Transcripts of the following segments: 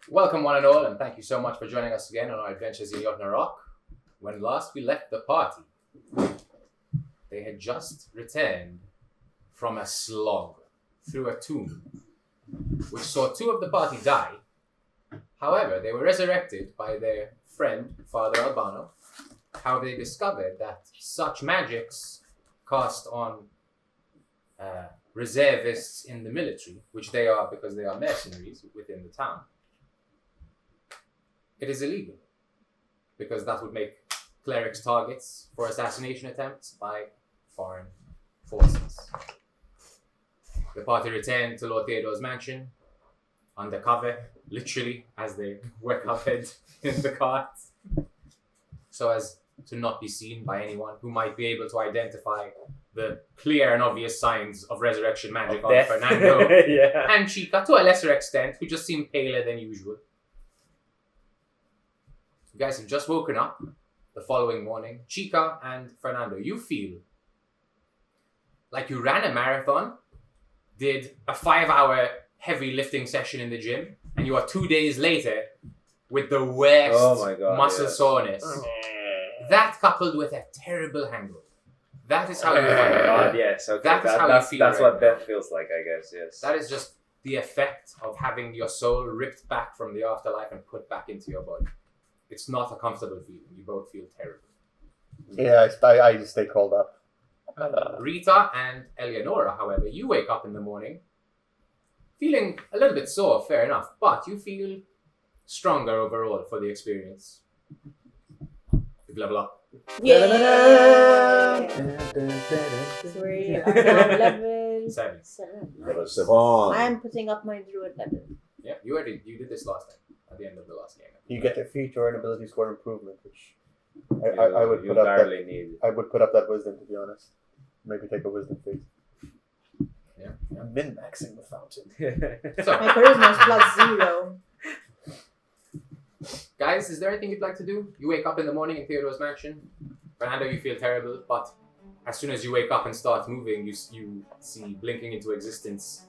Welcome one and all, and thank you so much for joining us again on our adventures in Jot Narok. When last we left the party, they had just returned from a slog through a tomb, which saw two of the party die. However, they were resurrected by their friend, Father Albano. How they discovered that such magics cast on reservists in the military, which they are because they are mercenaries within the town, it is illegal, because that would make clerics targets for assassination attempts by foreign forces. The party returned to Lord Theodore's mansion, undercover, literally, as they were covered in the cart, so as to not be seen by anyone who might be able to identify the clear and obvious signs of resurrection magic on Fernando and Chica, to a lesser extent, who just seemed paler than usual. You guys have just woken up the following morning. Chica and Fernando, you feel like you ran a marathon, did a 5-hour heavy lifting session in the gym, and you are 2 days later with the worst muscle soreness. That coupled with a terrible hangover. That is how you feel. Oh my god, yes. Okay. That's what death feels like, I guess, yes. That is just the effect of having your soul ripped back from the afterlife and put back into your body. It's not a comfortable feeling. You both feel terrible. Yeah, I just stay curled up. Rita and Eleonora, however, you wake up in the morning feeling a little bit sore, fair enough, but you feel stronger overall for the experience. Level up. Yeah! So we are now level 7. Level 7. I'm putting up my druid level. Yeah, you did this last time, at the end of the last game. You get a feature and ability score improvement, which I would put up that. Need. I would put up that wisdom, to be honest. Maybe take a wisdom phase. Yeah. Min-maxing the fountain. So, My charisma is +0. guys, is there anything you'd like to do? You wake up in the morning in Theodore's mansion. Fernando, you feel terrible, but as soon as you wake up and start moving, you see blinking into existence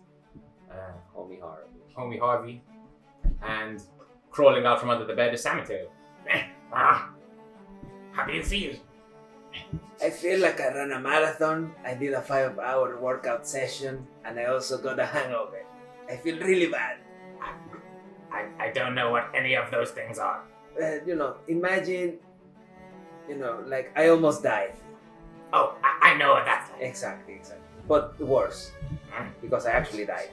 Homie Harvey, and crawling out from under the bed is Samateo. How do you feel? I feel like I ran a marathon, I did a 5-hour workout session, and I also got a hangover. I feel really bad. I don't know what any of those things are. Imagine, like I almost died. Oh, I know what that's like. Exactly. But worse, because I actually died.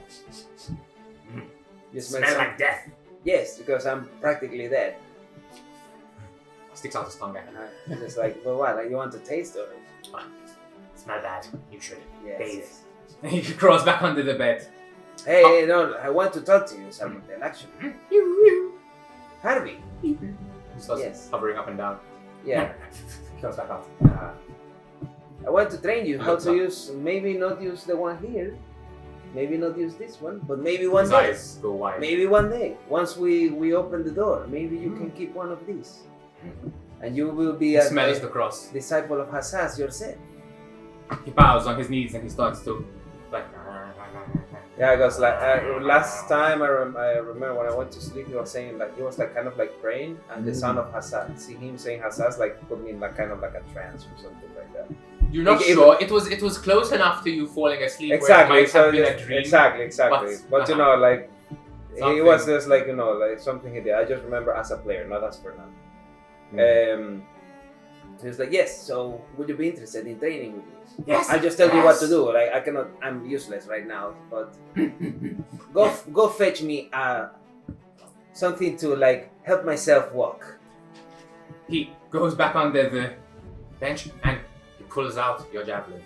You smell like death. Yes, because I'm practically dead. Sticks out his tongue at I'm just like, well, what? Like, you want to taste of it? Smell bad. You should. Yes. He crawls back under the bed. Hey, no, I want to talk to you, Salmontel, actually. Harvey. He starts hovering up and down. Yeah. He comes back out. I want to train you how to use, maybe not use the one here, maybe not use this one, but maybe one day. His eyes go wide. Maybe one day, once we open the door, maybe you can keep one of these. And you will be He smells the cross. disciple of Hassas yourself. He bows on his knees and he starts to like. Yeah, because like last time I remember when I went to sleep, he was saying like he was like kind of like praying, and the sound of Hassas, see him saying Hassas, like put me in like kind of like a trance or something like that. You're not sure. It was close enough to you falling asleep. Exactly. Where it might have been a dream. Exactly. But like it was just like like something he did. I just remember as a player, not as Fernando. He was like, yes. So would you be interested in training with me? Yes. I'll just tell you what to do. Like I cannot. I'm useless right now. But go fetch me something to like help myself walk. He goes back under the bench and he pulls out your javelin.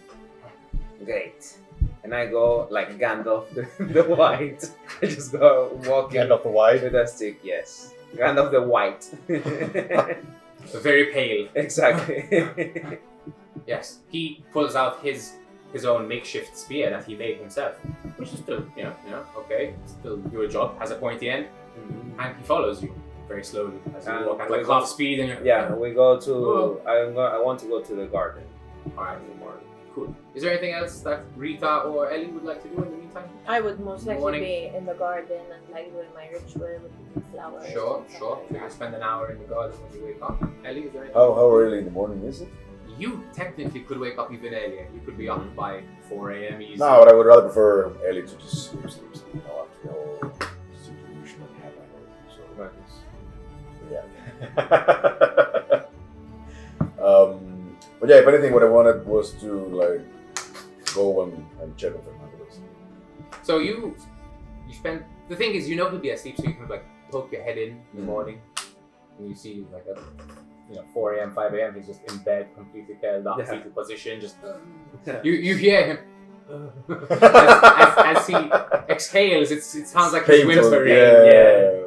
Great. And I go like Gandalf the White. I just go walking Gandalf the White with a stick. Yes. Kind of the white. Very pale. Exactly. Yes, he pulls out his own makeshift spear that he made himself, which is still, okay, still do a job, has a pointy end, and he follows you very slowly as you walk at like half speed. And we go to. I want to go to the garden. All right, in the morning. Cool. Is there anything else that Rita or Ellie would like to do in the meantime? I would most likely be in the garden and like doing my ritual with the flowers. Sure. So you spend an hour in the garden when you wake up. Ellie, is there anything? How early in the morning is it? You technically could wake up even earlier. You could be up by 4 a.m. easy. No, but I would rather prefer Ellie to just sleep. After the whole situation that happened. So, but yeah, if anything, what I wanted was to like go and check on Fernando. So you spend. The thing is, he'll be asleep, so you can like poke your head in the morning, and you see like a. 4 a.m., 5 a.m. He's just in bed, completely curled up, fetal position. Just you hear him as he exhales. It sounds like he's whimpering.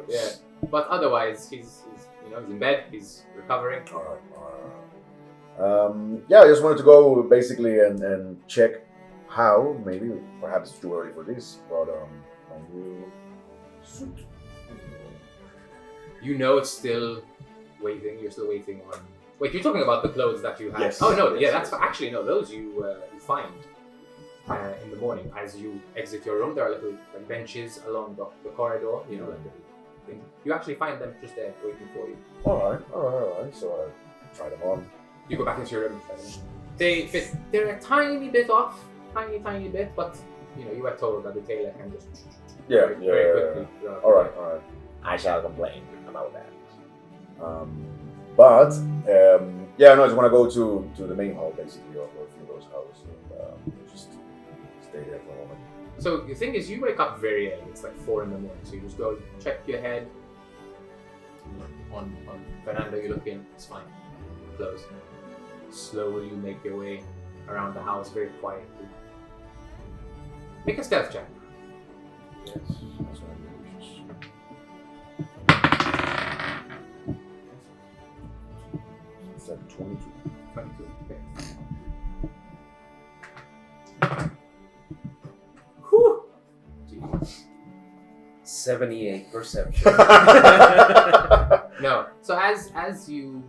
Yeah. But otherwise, he's in bed. He's recovering. All right. I just wanted to go basically and check how. Maybe perhaps it's too early for this, but my new suit. It's still. You're still waiting on. Wait, you're talking about the clothes that you have? Yes. Oh no, that's actually no. Those you find in the morning as you exit your room. There are little like benches along the corridor. Like the thing. You actually find them just there waiting for you. All right. So I try them on. You go back into your room and try them on. They fit. They're a tiny bit off, tiny bit, but you were told that the tailor can just very quickly. All right. I shall complain about that. I just want to go to the main hall basically of Theodore's house and just stay there for a moment. So the thing is, you wake up very early. It's like 4 in the morning. So you just go check your head. On Fernando, you look in. It's fine. Close. Slowly you make your way around the house very quietly. Make a stealth check. Yes, that's what I'm doing. It's at 22. 22. Okay. Whew. Jeez. 78 perception. No. So as you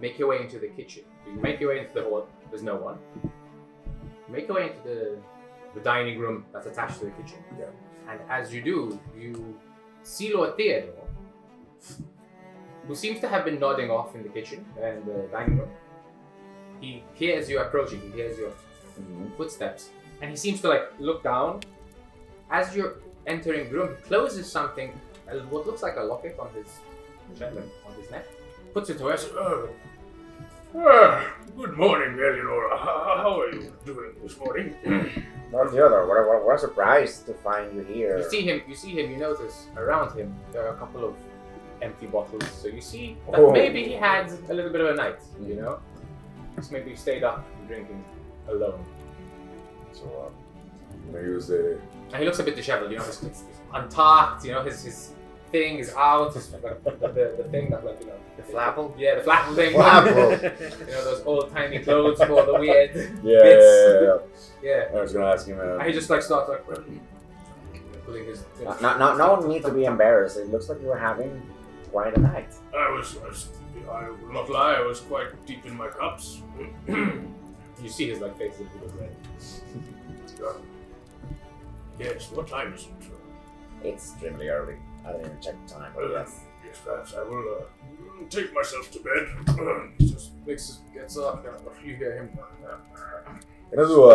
make your way into the kitchen, you make your way into the hall. There's no one. You make your way into the dining room that's attached to the kitchen. Yeah. And as you do, you see Lord Theodore, who seems to have been nodding off in the kitchen and the dining room. He hears you approaching. He hears your footsteps, and he seems to look down. As you're entering the room, he closes something, what looks like a locket on his neck, puts it to her. Good morning, Eleonora. How are you doing this morning? Lord Theodore, we're surprised to find you here. You see him. You notice around him there are a couple of empty bottles. So you see that maybe he had a little bit of a night. Just maybe he stayed up drinking alone. So I'm gonna use the. And he looks a bit disheveled. His untucked. His thing is out. His, the thing that the flapple. Yeah, the flapple thing. Flapple. Those old tiny clothes for all the weird bits. Yeah. I was gonna ask him. And he just starts putting his. No one needs to be embarrassed. It looks like you were having quite a night. I will not lie, I was quite deep in my cups. You see his face is a little red. Yes, what time is it? It's extremely early. I didn't even check the time, but yes. Yes, perhaps I will take myself to bed. Just gets up, you hear him. Can I do I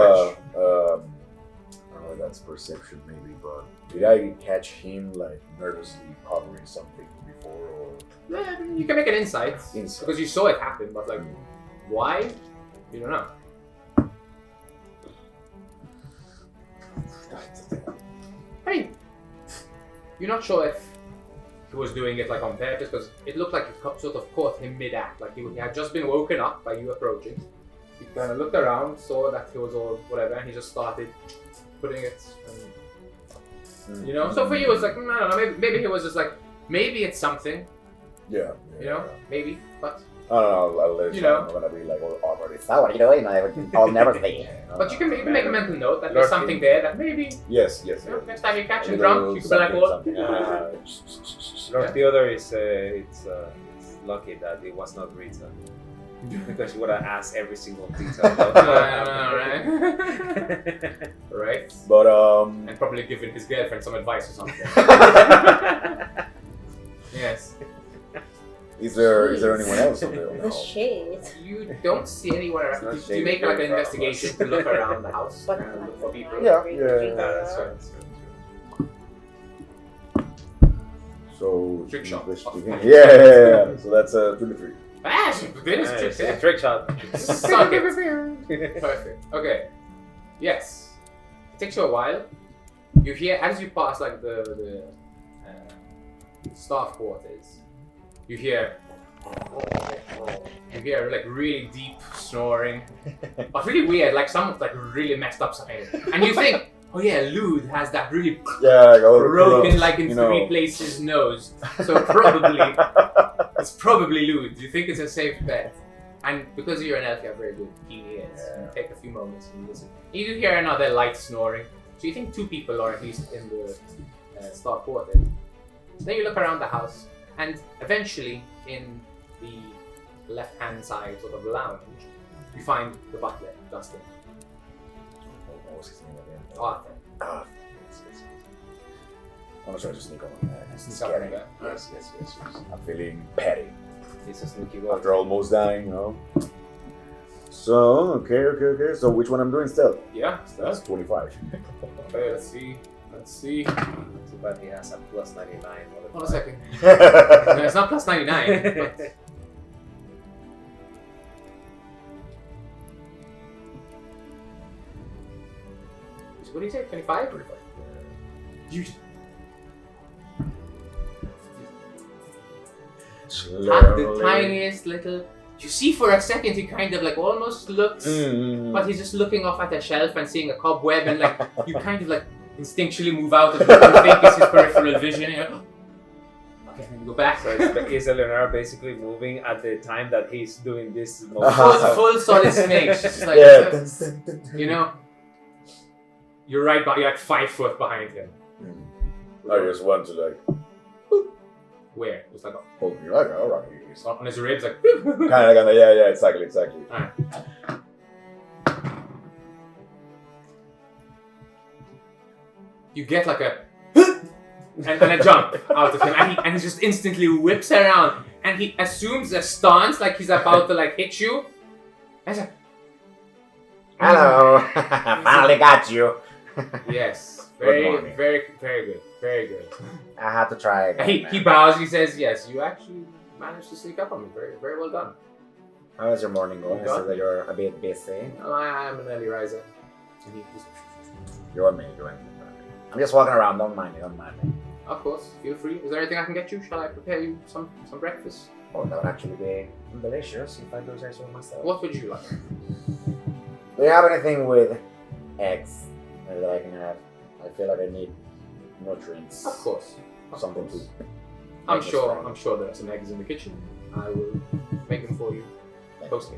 don't know if that's perception maybe, but did I catch him nervously covering something before or? Yeah, you can make an insight. Because you saw it happen, but why? You don't know. I mean, you're not sure if he was doing it on purpose, because it looked like it sort of caught him mid-act, he had just been woken up by you approaching. He kind of looked around, saw that he was all whatever, and he just started putting it. So for you, it's I don't know. Maybe he was just maybe it's something, Yeah. you know, maybe, but I don't know. I'll let You you know. know. I'm gonna be like all awkward. So what are you doing? I'll never see. but you can make a mental note that Lord there's something there that maybe Yes. you know, next time you catch A him little drunk, you could be like, something, well, something. Lord Theodore is it's lucky that it was not Rita. Because she would have asked every single detail. I know, right? Right? But And probably given his girlfriend some advice or something. Yes. is there anyone else on there? The shade. You don't see anyone It's around. not Do you make shady like an very far investigation from to look around the house But and look for people? Yeah. That's right. So Trick shot. investigate- Yeah. So that's 23. Ah, she did his trick there. Trick shot. Suck it. Perfect. Okay. Yes. It takes you a while. You hear as you pass like the staff quarters. You hear like really deep snoring, but really weird. Like someone's like really messed up something, and you think, oh yeah, Lude has that really Yeah. Like all the broken pillows, like in you know. 3 places nose. So probably it's probably Lude. You think it's a safe bet. And because you're an elf, you have very good keen ears. You take a few moments and listen. You do hear another light snoring. So you think 2 people are at least in the staff quarters. Then you look around the house, and eventually in the left-hand side sort of lounge, you find the butler, Dustin. What was his name again? Arthur. Ah, yes. I'm gonna try to sneak on. Sneak up on that. Yes. I'm feeling petty He's a sneaky boy. after almost dying, you know. So okay. So which one I'm doing still? Yeah, That's 25. Okay, let's see. Too bad he has a plus 99. Hold a second. No, it's not plus 99. But... What do you say? 25? 25. You Slowly. have the tiniest little. You see for a second he kind of like almost looks, but he's just looking off at a shelf and seeing a cobweb, and like you kind of like instinctually move out of what you think is his peripheral vision. And you're like, okay, then you go back. So is Eleanor basically moving at the time that he's doing this motion? Full solid snake. She's just like, Yeah. you know, you're right, but you're like 5 foot behind him. I just want to like Where? It's like hold me like all right. it's on his ribs, like. Kind of, yeah, exactly. Alright. You get like a and a jump out of him, and he just instantly whips around, and he assumes a stance like he's about to like hit you. And it's like, Hello. Finally got you. yes, Good very morning. good. I had to try And again. he bows. He says, "Yes, you actually managed to sneak up on me. Very well done." How is your morning going? I Good. see that you're a bit busy. I am an early riser. And he just, You're me. I'm just walking around. Don't mind me. of course, feel free. Is there anything I can get you? Shall I prepare you some breakfast? Oh, that would actually be delicious if I do say so myself. What would you like? Do you have anything with eggs that I can have? I feel like I need nutrients. Of course. Something to. I'm make me sure. strong. I'm sure there are some eggs in the kitchen. I will make them for you. Toast me.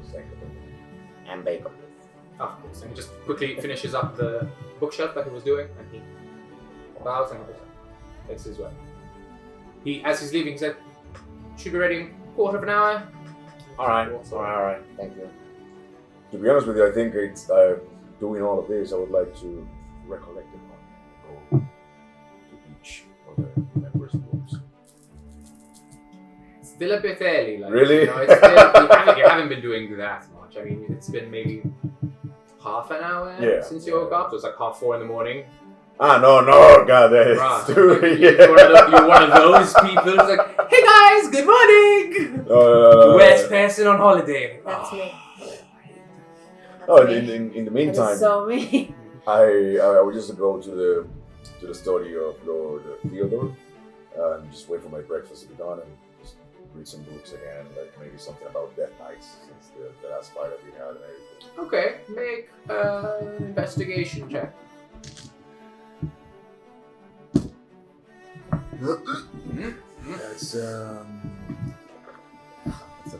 And bacon. Of course. And he just quickly finishes up the bookshelf that he was doing, and he bows and takes his way. As he's leaving, he said, "Should be ready in a quarter of an hour." All right. Thank you. To be honest with you, I think it's doing all of this. I would like to recollect it all. Go to each of the members' rooms. Still a bit early. Like, Really? You know, it's still, you haven't been doing that much. I mean, it's been maybe half an hour since you woke up. So it's like 3:30 in the morning. No, God, that is Bruh, too. you're one of those people who's like, "Hey guys, good morning." No. Worst person on holiday. That's me. Oh, me. in the That meantime, is so me. I would just go to the study of Lord Theodore and just wait for my breakfast to be done and just read some books again, like maybe something about Death Knights since the last fight that we had and everything. Okay, make an investigation check. It's a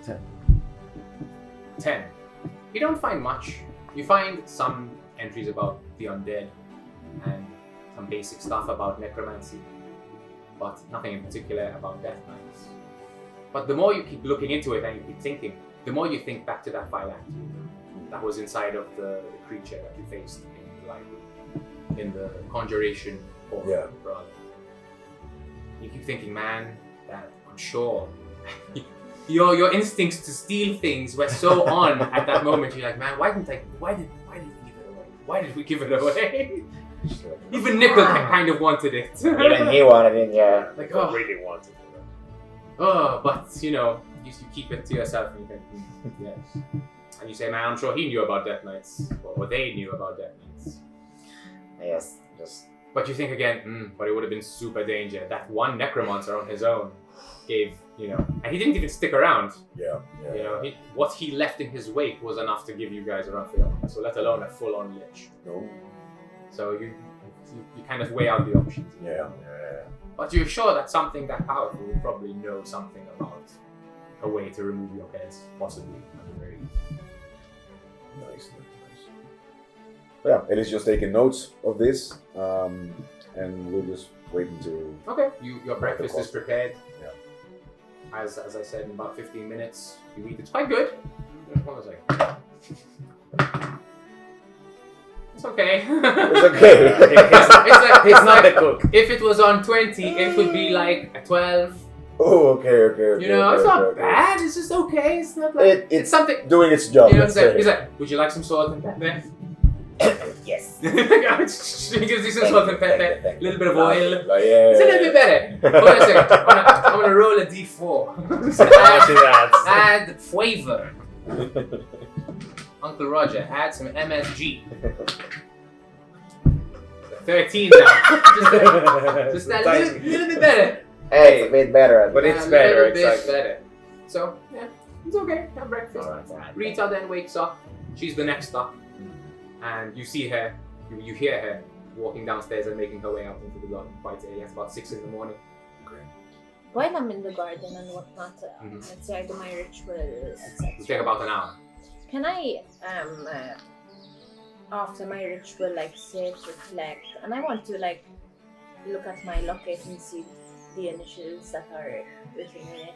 10. 10. You don't find much. You find some entries about the undead and some basic stuff about necromancy, but nothing in particular about death knights. But the more you keep looking into it and you keep thinking, the more you think back to that phylactery that was inside of the creature that you faced in the library, in the conjuration hall, Yeah. rather. You keep thinking, man, that I'm sure your instincts to steal things were so on at that moment. You're like, man, why did we give it away? Why did we give it away? Even Nickel kind of wanted it. Even he wanted it, yeah. Like, I oh, really wanted to. but you keep it to yourself and you think, yes. And you say, man, I'm sure he knew about Death Knights, or they knew about Death Knights. Yes, just But you think again, but it would have been super danger. That one necromancer on his own gave, and he didn't even stick around. Yeah. What he left in his wake was enough to give you guys a run for your money. So let alone a full-on lich. No. So you kind of weigh out the options. Yeah. But you're sure that something that powerful will probably know something about a way to remove your heads, possibly at the very least. Nice. But yeah, Ellie's just taking notes of this, and we'll just wait until. Okay, your breakfast is prepared. Yeah. As I said, in about 15 minutes, you eat. It's quite good. Hold on a second. It's okay. it's okay. It's not the cook. If it was on 20, it would be like a 12. Oh, okay. It's not bad. It's just okay. It's not like it's something. Doing its job. He's like, would you like some salt and pepper? Yes. He gives you some salt and pepper, a little bit of oil. Like, yeah. It's a little bit better. Hold on a second. I'm gonna roll a d4. Add flavor. Uncle Roger, add some MSG. 13 now. just a little bit better. Hey, it's a bit better. But it's A better, little bit exactly. better. So, yeah, it's okay. Have breakfast. Alright. Rita then wakes up. She's the next up. And you see her, you hear her walking downstairs and making her way out into the garden quite early. It's about 6 in the morning. While I'm in the garden and whatnot, let's say I do my ritual, etc. It'll take about an hour. Can I, after my ritual, sit, reflect, and I want to, look at my locket and see the initials that are written in it.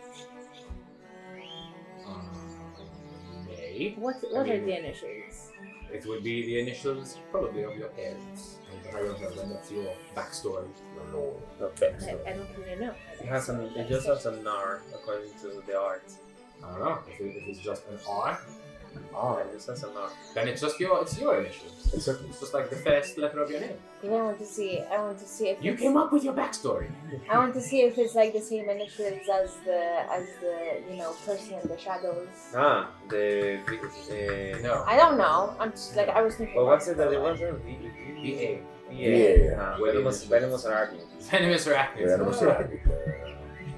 Okay. What are the initials? It would be the initials, probably, of your parents. I don't know, and that's your backstory. I don't really know. It just has a nar according to the art. I don't know. If it's just an R, It just has a nar. then it's your initials. Exactly. It's just like the first letter of your name. I want to see if You came up with your backstory. I want to see if it's the same initials as the person in the shadows. No. I don't know. I'm just I was thinking. Well, what's it that it about was? VA. Yeah. Venomous arachnids. Venomous arachnids.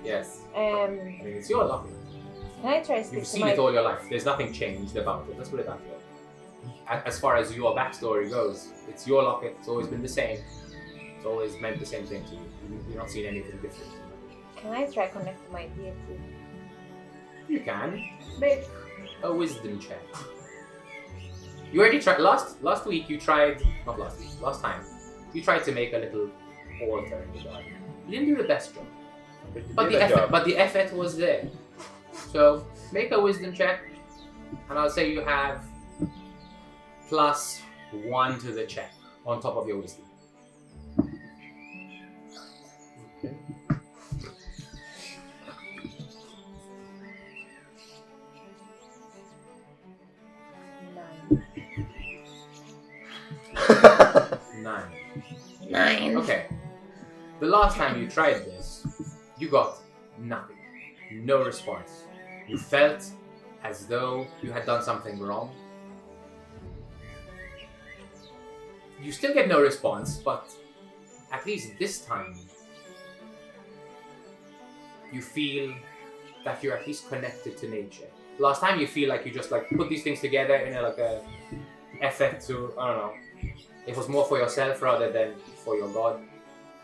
Yes. I mean, it's your luck. Can I try to speak You've to seen my... it all your life. There's nothing changed about it. Let's put it that way. As far as your backstory goes, it's your locket. It's always been the same. It's always meant the same thing to you. You've not seen anything different. Can I try connect to my deity? You can make a wisdom check. You already tried last week. You tried not last week. Last time you tried to make a little altar in the garden. You didn't do the best job, but the effort was there. So make a wisdom check, and I'll say you have +1 to the check on top of your wisdom. Nine. Okay. The last time you tried this, you got nothing. No response. You felt as though you had done something wrong. You still get no response, but at least this time, you feel that you're at least connected to nature. Last time you feel like you just put these things together in a effort to, I don't know, it was more for yourself rather than for your god.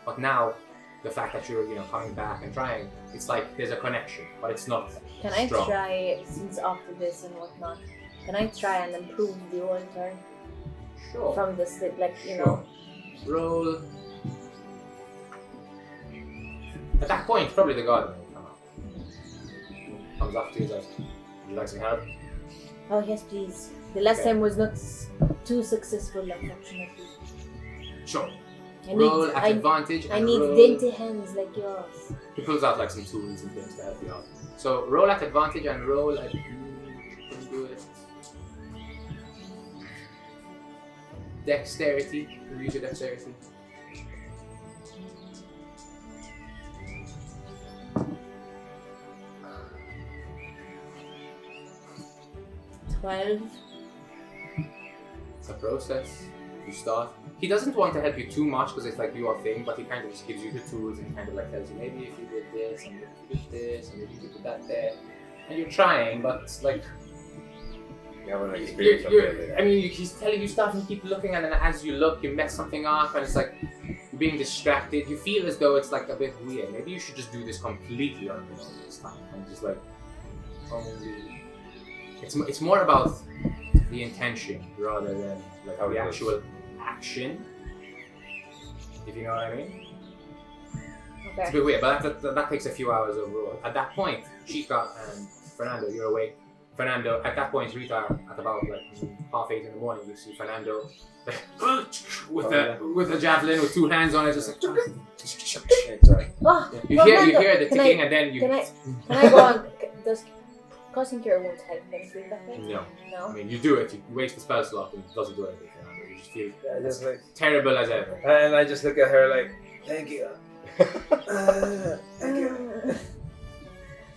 But now, the fact that you're coming back and trying, it's like there's a connection, but it's not Can I strong. try, since after this and whatnot, can I try and improve the altar Sure. from the slip, like, Sure. Roll. At that point, probably the gardener will come up. Comes up to you and says, "Would you like some help?" Oh yes, please. The last Okay. time was not too successful, unfortunately. Sure. I Roll need, at advantage. I and need roll. dainty hands like yours. He pulls out like some tools and things to help you out. So roll at advantage and roll at. Can do it. Dexterity. Use your dexterity. $12. It's a process. You start. He doesn't want to help you too much because it's like your thing, but he kind of just gives you the tools and kind of like tells you maybe if you did this and if you did this and maybe you did that there, and you're trying, but it's like You have an experience of it. I mean, he's telling you stuff and you keep looking, and then as you look, you mess something up, and it's like you're being distracted. You feel as though it's like a bit weird. Maybe you should just do this completely on your own this time, and just like only. It's more about the intention rather than like How it the works. actual action. If you know what I mean. It's a Okay. bit weird, but that takes a few hours overall. At that point, Chica and Fernando, you're awake. Fernando, at that point, Rita, at about like 8:30 in the morning, you see Fernando with a javelin with two hands on it, just like. Oh, You Fernando, hear the can ticking, I, and then you. can I go on? Does causing cure won't help them sleep that way? No, No? I mean you do it. You waste the spell slot, and it doesn't do anything. Fernando. You just feel Yeah, just like, terrible as ever. and I just look at her like, thank you. Thank you.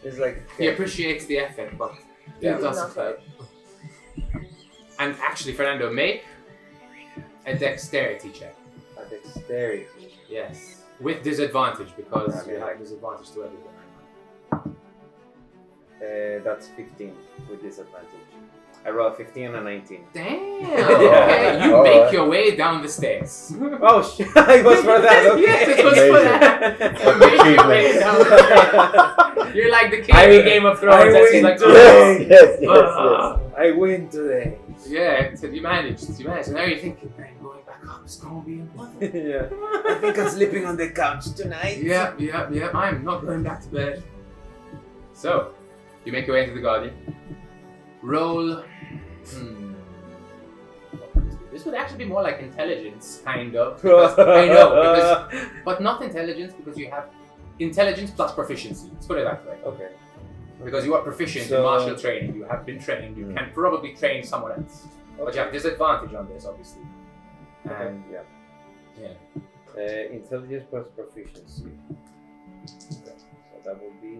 It's like, He appreciates the effort, but Yeah. it doesn't Not help. And actually, Fernando, make a dexterity check. a dexterity. Yes, with disadvantage because Okay. you have disadvantage to everything. That's 15 with disadvantage. I roll a 15 and a 19. Damn. Yeah. Okay, you All make right. your way down the stairs. Oh shit! It was for that. Okay. Yes, it was for that. You make your way down the stairs. You're like the king I- in Game of Thrones. I That's just win like, today. "Ah." I win today. Yeah, so you managed. You managed. And now you're thinking, man, going back up is gonna be important. Yeah. I think I'm sleeping on the couch tonight. Yeah. I'm not going back to bed. So, you make your way into the garden. Roll. This would actually be more like intelligence, kind of. Because, I know, but not intelligence because you have intelligence plus proficiency. Let's put it that way. Okay. Because you are proficient in So- martial training, you have been trained, you can probably train someone else. But you have disadvantage on this, obviously. Okay. And Yeah. Intelligence plus proficiency. Okay. So that would be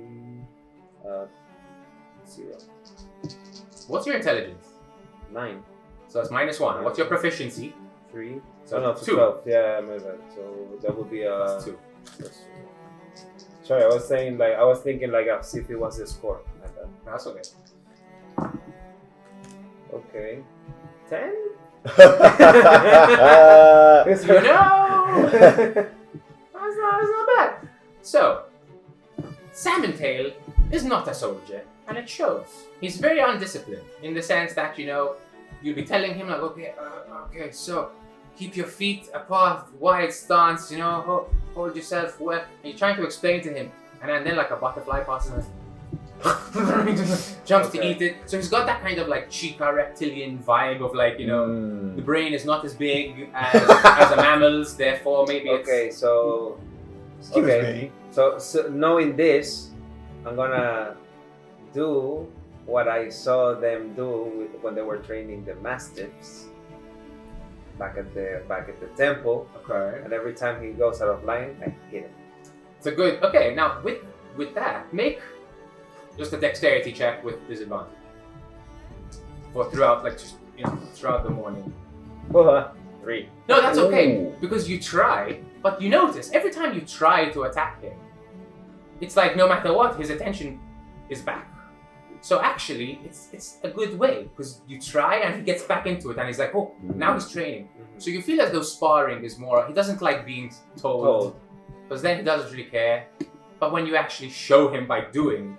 0. what's your intelligence? 9. So that's -1. What's your proficiency? 3. So Oh, no, 2. 12. Yeah, my bad. So that would be That's 2. Sorry, I was saying like I was thinking like as if it was the score. My bad. That's okay. Okay. 10. You know! That's not bad. So, Salmon Tail is not a soldier, and it shows. He's very undisciplined in the sense that, you'll be telling him, like, okay, so keep your feet apart, wide stance, hold yourself well. And you're trying to explain to him, and then like a butterfly passes and jumps to Okay. eat it. So he's got that kind of like Chica reptilian vibe of like, the brain is not as big as a mammal's, therefore maybe it's... Okay, so Excuse me. So knowing this, I'm gonna do what I saw them do when they were training the mastiffs back at the temple. Okay. And every time he goes out of line, I hit him. It's a good... Okay, now with that, make just a dexterity check with disadvantage. For throughout, like, just, throughout the morning. 3. No, that's okay, Ooh. because you try, but you notice, every time you try to attack him, it's like, no matter what, his attention is back. So actually, it's a good way, because you try and he gets back into it, and he's like, oh, now he's training. So you feel as though sparring is more, he doesn't like being told. Because then he doesn't really care. But when you actually show him by doing,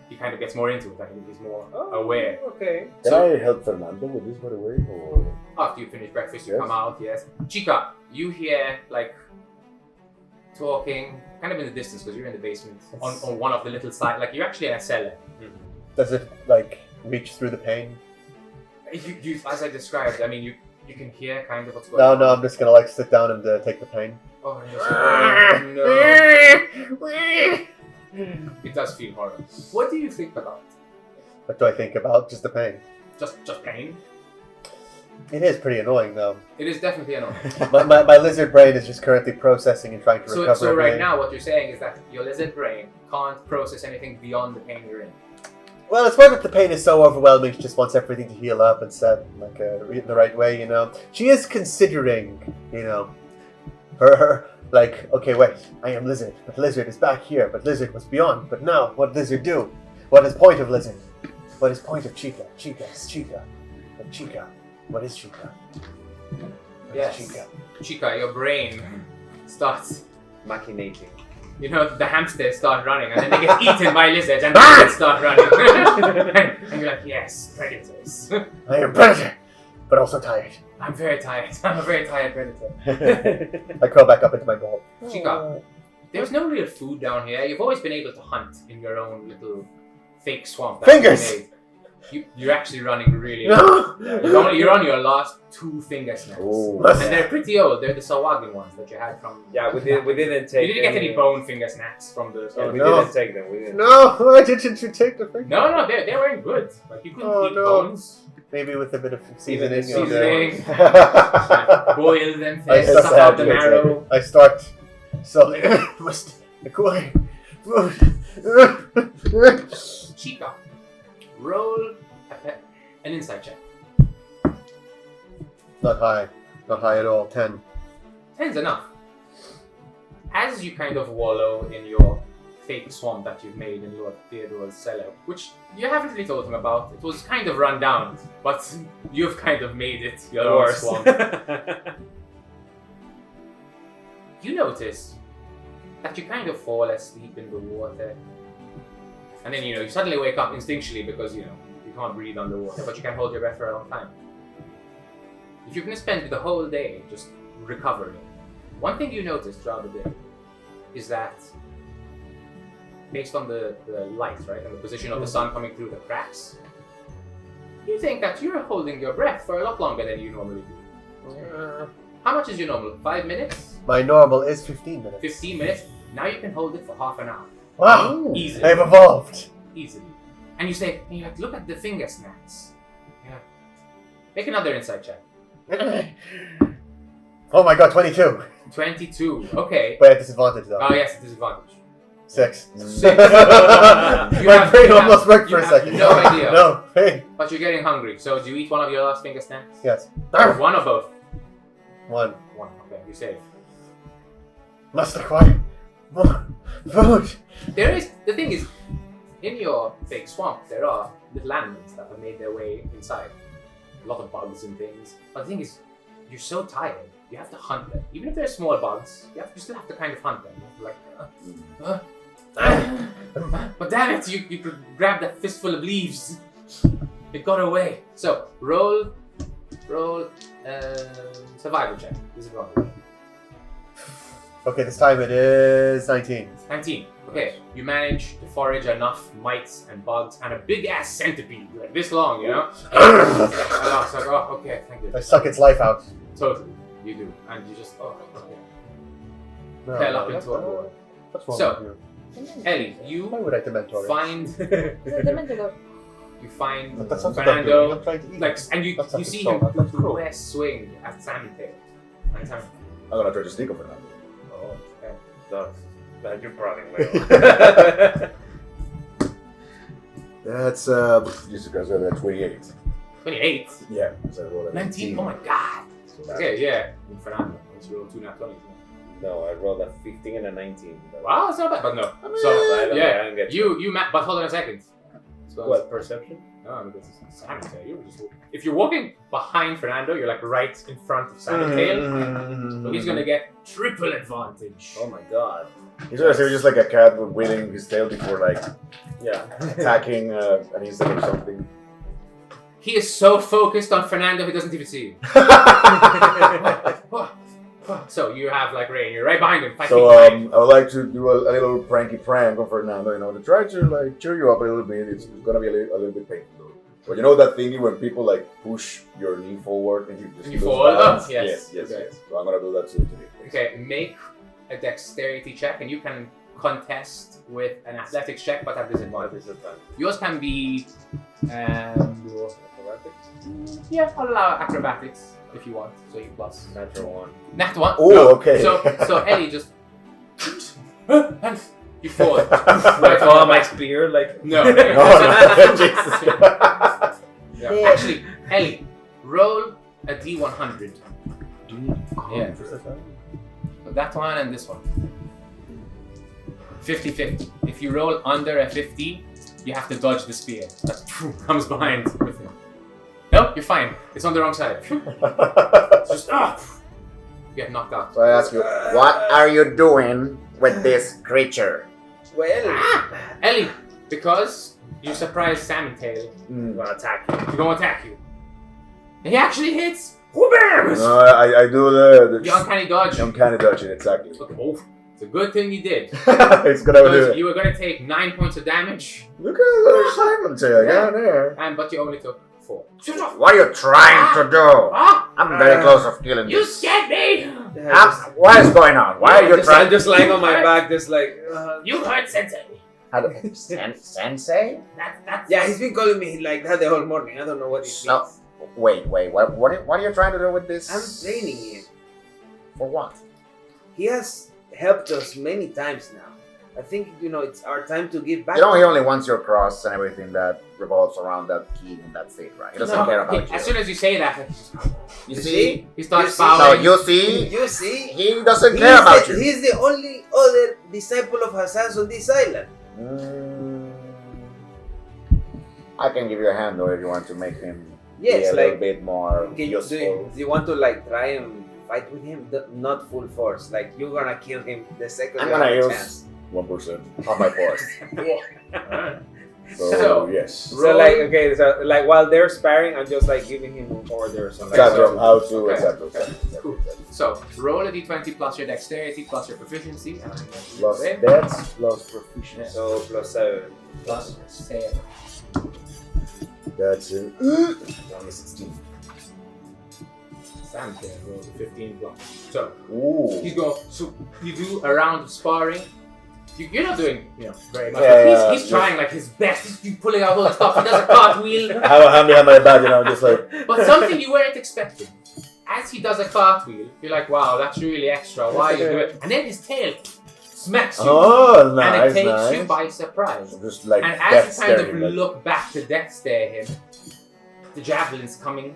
he kind of gets more into it. I think he's more aware. Okay. Can So- I help Fernando with this, by the way? Or After you finish breakfast, you Yes. come out, yes. Chica, you hear, like, talking, kind of in the distance, because you're in the basement, on one of the little side, like, you're actually in a cellar. Does it like reach through the pane? You, as I described, I mean, you can hear kind of what's going No, on. no, I'm just gonna like sit down and take the pain. Oh, and you're so- no. It does feel horrible. What do you think about it? What do I think about? Just the pain. Just pain? It is pretty annoying though. It is definitely annoying. my lizard brain is just currently processing and trying to recover. So right everything. now, what you're saying is that your lizard brain can't process anything beyond the pain you're in. Well, it's more that the pain is so overwhelming. She just wants everything to heal up and set like in the right way. You know, she is considering. You know, her like okay, wait, I am lizard, but lizard is back here, but lizard was beyond. But now, what does lizard do? What is point of lizard? What is point of Chica? Chica is Chica, but Chica. What is Chica? What is Yes. Chica? Chica, your brain starts, Machinating. you know, the hamsters start running and then they get eaten by lizards and the lizards start running. and you're like, yes, predators. I am predator, but also tired. I'm very tired. I'm a very tired predator. I curl back up into my ball. Chica, there's no real food down here. You've always been able to hunt in your own little fake swamp. that Fingers! you made. You're actually running really No! You're on your last 2 finger snaps. Oh. And they're pretty old. They're the Sawagan ones that you had from... Yeah, we didn't take. You didn't get any bone finger snaps from the... Yeah, we No. didn't take them. We didn't. No, why didn't you take the finger? No, they weren't good. Like, you couldn't Oh, eat no. bones. Maybe with a bit of Even seasoning. seasoning. I Boil them, I suck out the start- marrow. start slowly. Must acquire food. Chica, roll an insight check. Not high at all. 10. 10's enough. As you kind of wallow in your fake swamp that you've made in Lord Theodore's cellar, which you haven't really told him about, it was kind of run down, but you've kind of made it your own Worse. swamp. You notice that you kind of fall asleep in the water. And then, you suddenly wake up instinctually because, you can't breathe underwater, but you can hold your breath for a long time. If you can spend the whole day just recovering, one thing you notice throughout the day is that, based on the light, right, and the position of the sun coming through the cracks, you think that you're holding your breath for a lot longer than you normally do. How much is your normal? 5 minutes? My normal is 15 minutes. 15 minutes? Now you can hold it for half an hour. Wow! Easily. I've evolved. Easily. And you say, and you're like, look at the finger snaps. Yeah. Make another insight check. Oh my god, 22. 22. Okay. But at disadvantage though. Oh yes, disadvantage. 6. 6. My brain almost worked you for a have second. no idea. No, pain. But you're getting hungry, so do you eat one of your last finger snaps? Yes. One or both? 1. One. Okay, you save. Must acquire more food. The thing is, in your fake swamp, there are little animals that have made their way inside. A lot of bugs and things. But the thing is, you're so tired, you have to hunt them. Even if they're small bugs, you still have to kind of hunt them. You have to but damn it, you could grab that fistful of leaves. It got away. So, roll survival check. Disadvantage. Okay, this time it is 19. 19. Okay, you manage to forage enough mites and bugs and a big ass centipede, like this long, you know? Okay, thank you. I suck its life out. Totally, you do. And you just, okay. No, Fell up that's into a not- hole. What's wrong So- with you? Ellie, Why you would I dementor it? find, But that's not what I'm doing. Fernando, I'm trying to eat. like, and you That's not see the him song, do that's the cruel. best swing at Salmon Tail. Anytime. I'm gonna try to sneak up Fernando. Oh, okay. That you're probably well. That's just because of that 28. 28? Yeah, because I rolled a 19? Oh my god! So Okay, yeah. Fernando, let's roll 2 nat 20s. No, I rolled a 15 and a 19. Wow, it's not bad, but no. I So, don't yeah, get you but hold on a second. So, What, perception? No, this is Salmon Tail. You were just if you're walking behind Fernando, you're like right in front of Salmon Tail. So he's gonna get triple advantage. Oh my god. He's just like a cat waving his tail before like Yeah. attacking an insect or something. He is so focused on Fernando, he doesn't even see you. So you have like Ray, you're right behind him. 5 feet So behind. I would like to do a little prank on Fernando, to try to like cheer you up a little bit. It's gonna be a little bit painful though. But you know that thingy when people like push your knee forward and you just You lose fall? balance? Oh, yes. Yes. Okay. So I'm gonna do that too today. Please. Okay, make a dexterity check, and you can contest with an athletics check, but at disadvantage. Yours can be, yeah, I'll allow acrobatics if you want. So you plus Natural one. nat one. Oh, No. okay. So Ellie just and you fall. Like all my spear, like No. No, Jesus. Yeah. Actually, Ellie, roll a D100. Yeah. So that one and this one. 50-50. If you roll under a 50, you have to dodge the spear. That comes behind with him. No, you're fine. It's on the wrong side. Just you get knocked out. So I ask you, what are you doing with this creature? well, Ellie, because you surprised Salmon Tail, I'm gonna attack you. he's gonna attack you. And he actually hits. Whoobers! No, I do the The uncanny dodge. uncanny dodge it, exactly. Okay, oh, it's a good thing you did. It's gonna do Because it. you were gonna take 9 points of damage, Look at the Simon tail, Yeah. there. but you only took 4. Shut up! What are you trying to do? Ah! I'm very close of killing You this. scared me! What is going on? Why are you I'm trying? just lying on my back, just like. You heard Sensei. Sensei? That's Yeah, he's been calling me like that the whole morning. I don't know what he So- means. Wait. What are you trying to do with this? I'm training him. For what? He has helped us many times now. I think it's our time to give back. You know he only wants your cross and everything that revolves around that key in that state, right? He doesn't care about you. As soon as you say that, You see? he starts see? No, bowing. you see? You see? He doesn't care about you. He's the only other disciple of Hassan's on this island. I can give you a hand though if you want to make him be Yes, a little like. bit more Do useful. you want to like try and fight with him? Not full force. Like you're gonna kill him the second I'm you gonna have a use chance. 1% of my force. So, So- yes. So like okay, so like while they're sparring, I'm just like giving him orders on like Exactly, so- how to okay. exactly. Cool. So roll a d20 plus your dexterity plus your proficiency. And I'm going to Plus say dex, plus proficiency. so plus 7. plus 7. That's it. Only 16. Sam can roll a 15 plus. So Ooh. he's going. So you do a round of sparring. You're not doing very much. Yeah, but yeah, he's trying like his best. He's pulling out all the stuff. He does a cartwheel. I have a hand behind my back, just like. But something you weren't expecting. As he does a cartwheel, you're like, wow, that's really extra. Why are you doing it? And then his tail smacks you. Oh, and nice, it takes nice. you by surprise. Just like And death as you kind of staring. Like, look back to death stare him, the javelin's coming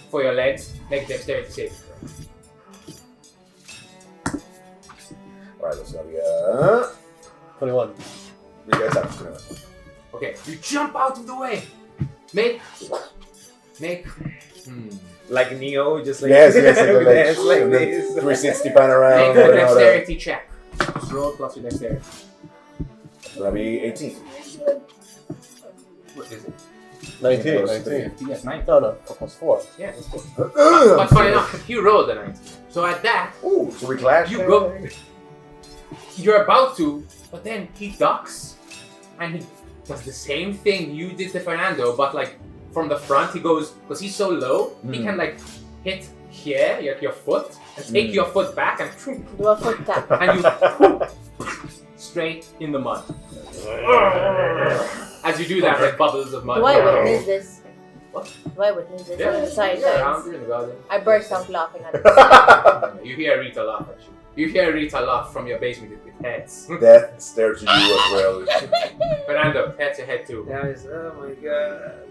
for your legs. Make a dexterity save. Alright, that's gonna be 21. we get that. Okay, you jump out of the way. Make. Like Neo, just like Yes, dance like this. 360 pan around. Make a and all that. dexterity check. Just roll plus your dexterity. It's gonna be 18. What is it? 19. Plus 19. Yes, 9. No, plus 4. Yeah, that's good. But funny enough, you rolled a 19. So at that, Ooh, so we clash. You go- you're about to, but then he ducks and he does the same thing you did to Fernando, but like from the front. He goes, because he's so low, he can like hit here, your foot, and take your foot back and Do a foot tap. and you straight in the mud. As you do that, like bubbles of mud. Do I witness this? What? Do I witness this Yeah, on the sidelines? around you in the garden. I burst out laughing at this. You hear Rita laugh at you. You hear Rita laugh from your basement with heads. Death stares to you as well. Fernando, head to head too. Guys, oh my god.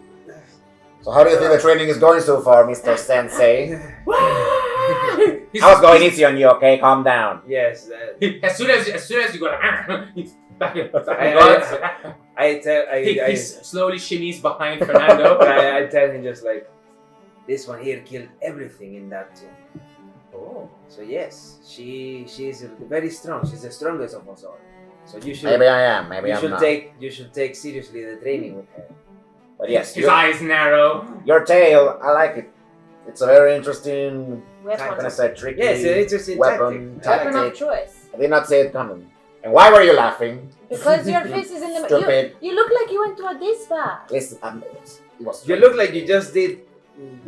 So how do you think the training is going so far, Mr. Sensei? He's- I was going easy on you, okay? Calm down. Yes, that, As soon as you go, he's back in. I He slowly shimmies behind Fernando. I tell him just like, this one here killed everything in that tomb. Oh. So yes, she's very strong. She's the strongest of us all. So you should Maybe I am. Maybe I'm not. you should take seriously the training with her. But yes, His eyes narrow. your tale, I like it. It's a very interesting, Weapon. I'm gonna say tricky Yes, it's interesting weapon. tactic. Weapon of choice. I did not say it coming. And why were you laughing? Because your face is in the Stupid. You look like you went to a day spa. Listen, it was You look like you just did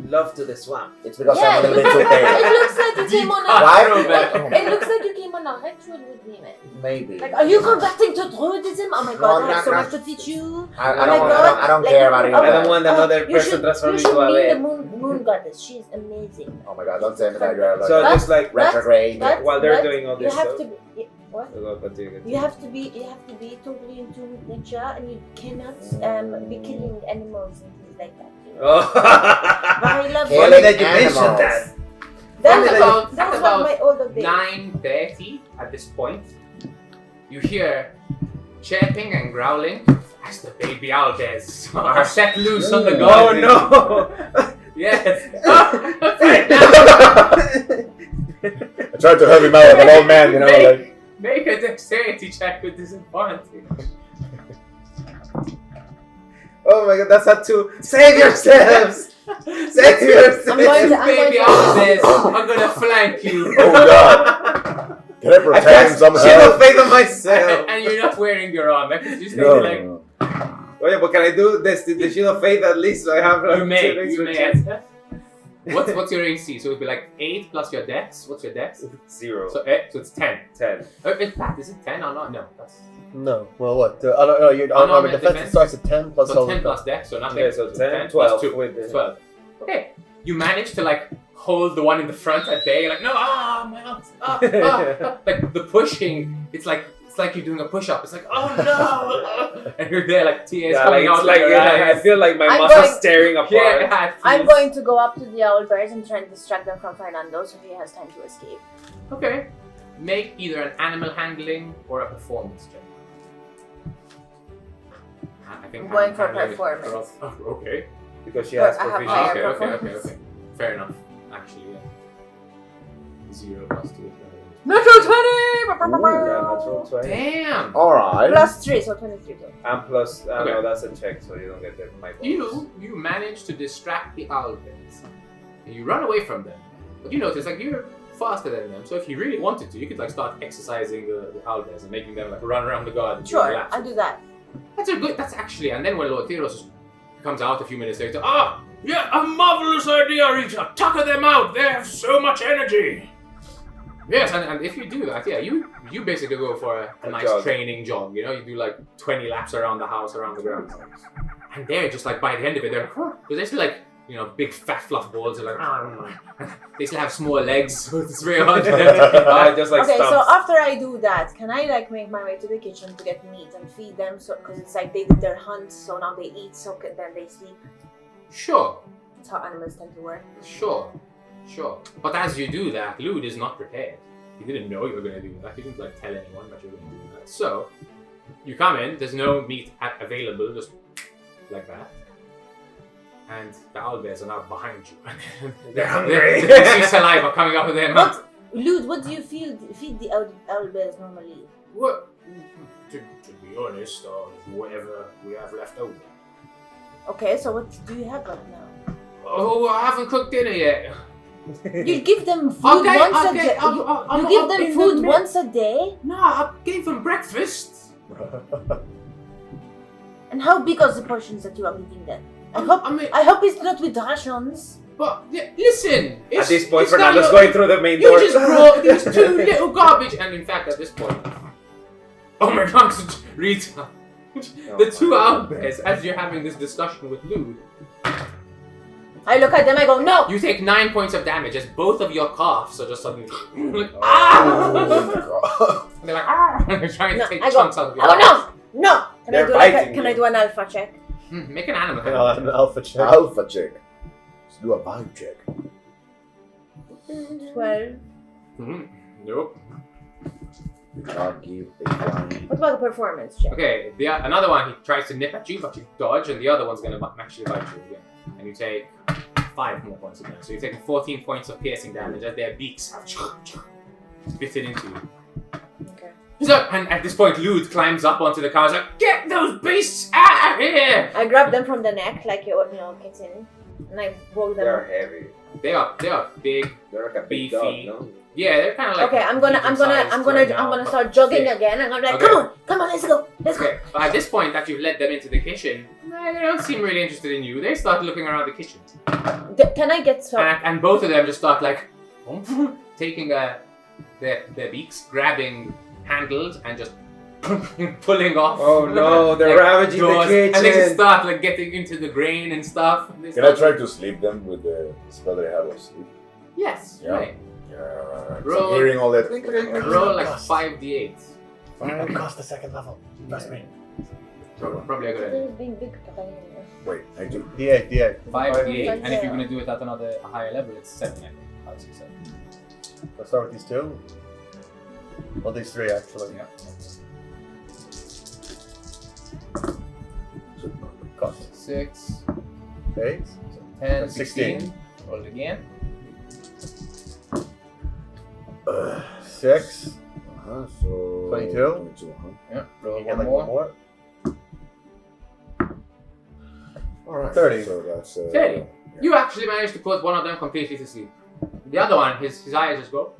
love to the swamp. It's because Yeah, I'm a it little bit too pale. looks like you came on Why? a. It looks like you came on a ritual with me, man. Maybe. Like, are you converting to Druidism? Oh my god, I have so not- much to teach you. I Oh my don't, God. I don't Like, care about it. I don't want another You person should transformed meet into a the bear. moon goddess. She's amazing. Oh my god, don't tell me that you're like So But- just like retrograde. but- while they're but doing all this you have stuff. to be. What? Continue. You have to be totally in tune with nature, and you cannot be killing animals and things like that. You know? Oh. I love Funny Killing that you mentioned animals. that. That was about my older days. 9:30 at this point. You hear chirping and growling as the baby owlbears are set loose on the Oh garden. no! Yes. I tried to help him out, an old man, you know, like. Make a dexterity check with disadvantage. Oh my god, that's not too. Save yourselves! Save yourselves! I'm going to- Baby owlbears, I'm gonna flank you. Oh god. Can I I protect him cast somehow? Shield of Faith on myself! And you're not wearing your armor because you're No, like, no. Oh yeah, but can I do this? The Shield of Faith at least so I have like you may, 2 you extra may. What's your AC? So it'd be like 8 plus your dex. What's your dex? 0. So it's 10. 10. In fact, is it 10 or not? No, that's No. Well, what? Your no, unarmored no, defense defense. starts at 10 plus so all 10 plus dex, so nothing. Yeah, so 10, 12 12 plus 2. with the 12. Okay, you manage to like hold the one in the front at bay. You're like, no, my arms, like the pushing. It's like you're doing a push-up. It's like, oh no, and you're there like tears Yeah, coming like, out it's like your I eyes. feel like my I'm muscles going- tearing apart. Yeah, I'm going to go up to the owlbears and try and distract them from Fernando so he has time to escape. Okay, make either an animal handling or a performance check. I think I'm going for animal handling is- performance. Oh, okay. Because she But has I have proficiency. higher Okay. performance. Fair enough. Actually, yeah. 0 plus 2. Natural 20! Yeah, natural 20. Damn! Alright. Plus 3, so 23. And plus, Okay. no, that's a check, so you don't get my bonus. You manage to distract the owlbears. And you run away from them. But you notice, like, you're faster than them, so if you really wanted to, you could, like, start exercising the owlbears and making them, like, run around the garden. Sure, Relax. I'll do that. That's actually, and then when Lord Theodore comes out a few minutes later, Yeah, a marvelous idea, Rita. Tucker them out. They have so much energy. yes, and if you do that, yeah, you basically go for a nice jog. training jog, you know, you do like 20 laps around the house, around the grounds. And they're just like, by the end of it, they're like, because they're still like, you know, big fat fluff balls, they're like, they still have small legs, so it's very hard for them to keep up. Just like Okay, so stumps. after I do that, can I like make my way to the kitchen to get meat and feed them? So, because it's like they did their hunt, so now they eat, so then they sleep. Sure. That's how animals tend to work. Sure. But as you do that, Lude is not prepared. He didn't know you were going to do that. He didn't like tell anyone that you were going to do that. So, you come in, there's no meat available, just like that. And the owlbears are now behind you. They're hungry. They see saliva coming up of their mouth. Lude, what do you feed the owlbears normally? What? To be honest, whatever we have left over. Okay, so what do you have right now? Oh, I haven't cooked dinner yet. You give them food once a day. I'm You give up them in food the once a day? No, I gave them breakfast. And how big are the portions that you are eating then? I hope it's not with rations. But listen. At this point, it's not Fernando's your- going through the main You door. just brought these 2 little garbage, and in fact, at this point, oh my God, Rita, the 2 owlbears, as you're having this discussion with Lude, I look at them, I go, no! you take 9 points of damage as both of your calves are just suddenly like, Oh ah! my god. And they're like, ah! And they're trying to No, take I go, chunks out of your oh calves. no! Can They're I do biting can I you. do an alpha check? Make an animal. An alpha check. Alpha check. Let's do a vibe check. 12. Nope. Do not give a flying. What about the performance check? Okay, another one, he tries to nip at you, but you dodge, and the other one's going to actually bite you again. And you take 5 more points of damage. So you're taking 14 points of piercing damage as their beaks have bitten into you. Okay. So, and at this point, Lude climbs up onto the car and is like, get those beasts out of here! I grab them from the neck like kitten, and I roll them. They're heavy. They are big. They're like a big Beefy. dog, no? Yeah, they're kind of like. Okay, I'm gonna start jogging again. I'm gonna be like, Okay. come on, let's go. Okay, but at this point that you've led them into the kitchen, they don't seem really interested in you. They start looking around the kitchen. Can I get some? And both of them just start like taking their beaks, grabbing handles, and just pulling off. Oh no, they're like, ravaging doors, the kitchen. and they just start like getting into the grain and stuff. They Can I start- try to sleep them with the spell that I have of sleep? Yes. Yeah. Right. Yeah, right. Roll- So I'm hearing all that. Roll like 5d8. It cost the second level. Trust me. Probably a good idea. They're being big. Wait, I do. D8. 5d8, and if you're gonna do it at a higher level, it's 7. I think. 5, 6, 7. Let's start with these 2. Well, these 3 actually. Yeah. Cost 6, 8. so 10, 16. 16. Roll it again. 6. So 22? 22, Yeah. Roll You get one like more. 1 more. Alright. 30. So that's 30. yeah. You actually managed to put one of them completely to sleep. The other one, his eyes just go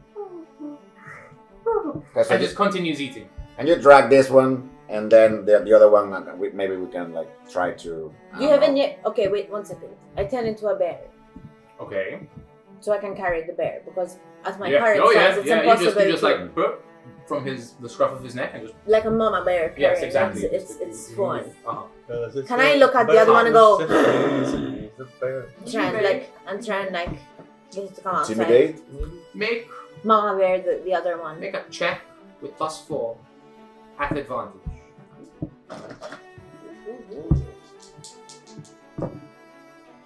Okay, so and just continues eating. and you drag this one, and then the other one. Maybe we can like try to. I You don't haven't know. yet. Okay, wait 1 second. I turn into a bear, Okay. so I can carry the bear because at my Yeah. current Oh size, yeah. it's Yeah. impossible You just to like burp from the scruff of his neck and just. like a mama bear carrying. Yes, exactly. It's fun. Uh-huh. Can I look at the other one and go? Try and get it to come outside. Intimidate. Make Mama bear, the other one. a check with +4 at advantage.